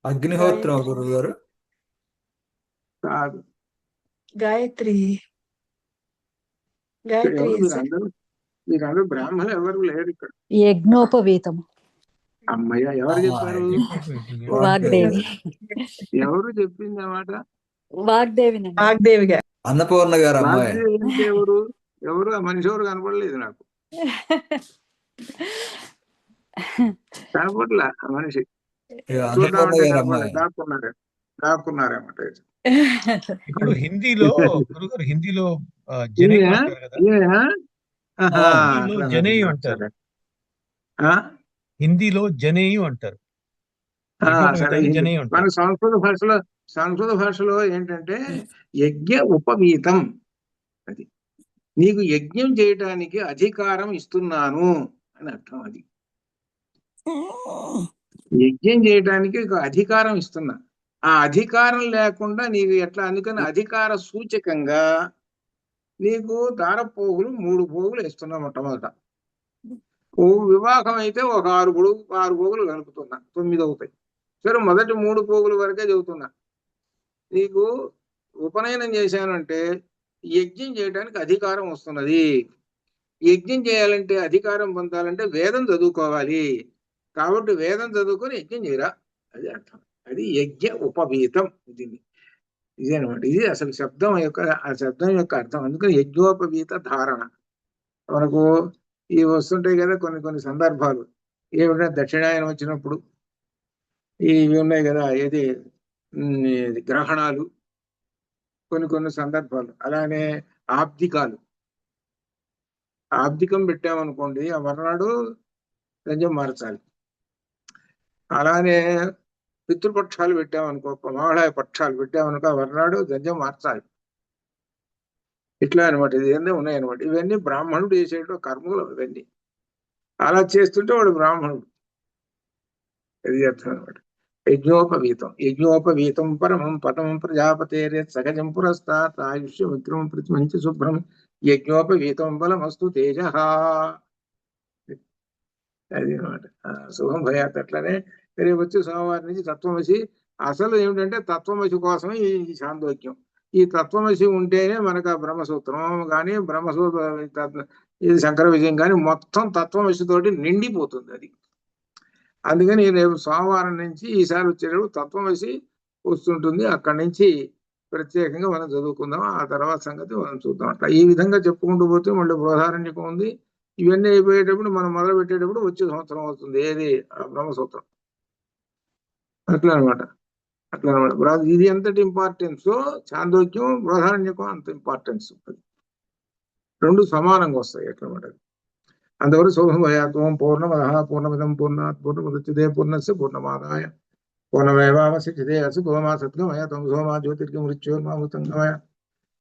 అగ్నిహోత్రం గురువు గారు. కాదు, గాయత్రి. మీరందరూ బ్రాహ్మణులు ఎవరు లేరు ఇక్కడ. యజ్ఞోపవీతం. అమ్మయ్య, ఎవరు చెప్పారు? వాగ్దేవి. ఎవరు చెప్పింది అన్నమాట? వాగ్దేవి గారు. అన్నపూర్ణ గారు అమ్మాయి. వాగ్దేవి అంటే ఎవరు? ఆ మనిషి ఎవరు కనపడలేదు నాకు. కనపడలే ఆ మనిషి. దాక్కున్నారన్నమాట. ఇప్పుడు హిందీలో గురుగారు, హిందీలో జనేయు అంటారు కదా. జనేయు అంటారు. హిందీలో జనేయు అంటారు. మన సంస్కృత భాషలో ఏంటంటే యజ్ఞ ఉపవీతం. అది నీకు యజ్ఞం చేయటానికి అధికారం ఇస్తున్నాను అని అర్థం. అది యజ్ఞం చేయటానికి అధికారం ఇస్తున్నా. ఆ అధికారం లేకుండా నీకు ఎట్లా? అందుకని అధికార సూచకంగా నీకు దారపోగులు 3 పోగులు ఇస్తున్నా. మొట్టమొదట వివాహం అయితే ఒక 6 పోగులు కలుపుతున్నా, 9 అవుతాయి. సరే, మొదటి 3 పోగుల వరకే చెబుతున్నా. నీకు ఉపనయనం చేశానంటే యజ్ఞం చేయడానికి అధికారం వస్తున్నది. యజ్ఞం చేయాలంటే, అధికారం పొందాలంటే వేదం చదువుకోవాలి. కాబట్టి వేదం చదువుకొని యజ్ఞం చేయరా, అది అర్థం. అది యజ్ఞ ఉపవీతం. ఇదేనమాట. ఇది అసలు ఆ శబ్దం యొక్క అర్థం. అందుకని యజ్ఞోపవీత ధారణ. మనకు ఇవి వస్తుంటాయి కదా కొన్ని సందర్భాలు. ఏమిటంటే దక్షిణాయనం వచ్చినప్పుడు ఇవి ఉన్నాయి కదా, ఏది గ్రహణాలు, కొన్ని సందర్భాలు. అలానే ఆబ్దికం పెట్టామనుకోండి, ఆ మర్నాడు గంజం మార్చాలి. అలానే పితృపక్షాలు పెట్టామనుకో, మహాళయ పక్షాలు పెట్టామనుకో, ఆ మర్నాడు గంజం మార్చాలి. ఇట్లా అనమాట. ఇది ఏందో ఉన్నాయన్నమాట. ఇవన్నీ బ్రాహ్మణుడు చేసేట కర్మలు. ఇవన్నీ అలా చేస్తుంటే వాడు బ్రాహ్మణుడు. ఇది అర్థం అనమాట. యజ్ఞోపవీతం పరమం పదం ప్రజాపతేరే సహజం పురస్తాత్ ఆయుష్యమిత్రం ప్రతిమంచి శుభ్రం యజ్ఞోపవీతం బలమస్తు తేజ. అది అనమాట. శుభం భయాత్. అట్లనే రేపు వచ్చి సోమవారం నుంచి తత్వమసి అసలు ఏమిటంటే తత్వమసి కోసమే ఈ చాందోగ్యం. ఈ తత్వమసి ఉంటేనే మనకు ఆ బ్రహ్మసూత్రం కానీ ఇది శంకర విజయం కానీ మొత్తం తత్వమసితోటి నిండిపోతుంది అది. అందుకని రేపు సోమవారం నుంచి ఈసారి వచ్చేటప్పుడు తత్వమసి వస్తుంటుంది. అక్కడి నుంచి ప్రత్యేకంగా మనం చదువుకుందాం. ఆ తర్వాత సంగతి మనం చూద్దాం. అట్లా ఈ విధంగా చెప్పుకుంటూ పోతే మళ్ళీ బృహదారణ్యకం ఉంది. ఇవన్నీ అయిపోయేటప్పుడు మనం మొదలు పెట్టేటప్పుడు వచ్చే సంవత్సరం అవుతుంది. ఏది బ్రహ్మసూత్రం. అట్లా అనమాట. ఇది ఎంతటి ఇంపార్టెన్స్ చాందోగ్యం బృహదారణ్యకం అంత ఇంపార్టెన్స్. రెండు సమానంగా వస్తాయి అట్లమాట. అంతవరకు శోభం భయాత్వం పూర్ణమదః పూర్ణమిదం పూర్ణాత్ పూర్ణముదచ్యతే పూర్ణస్య పూర్ణమాదాయ పూర్ణమేవావశిష్యతే అస్తు మా సత్యమయ త్వం సోమా జ్యోతిర్గమృత్యోర్మామృతంగమయ.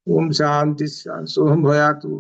ఓం శాంతి శోభం భయాతు.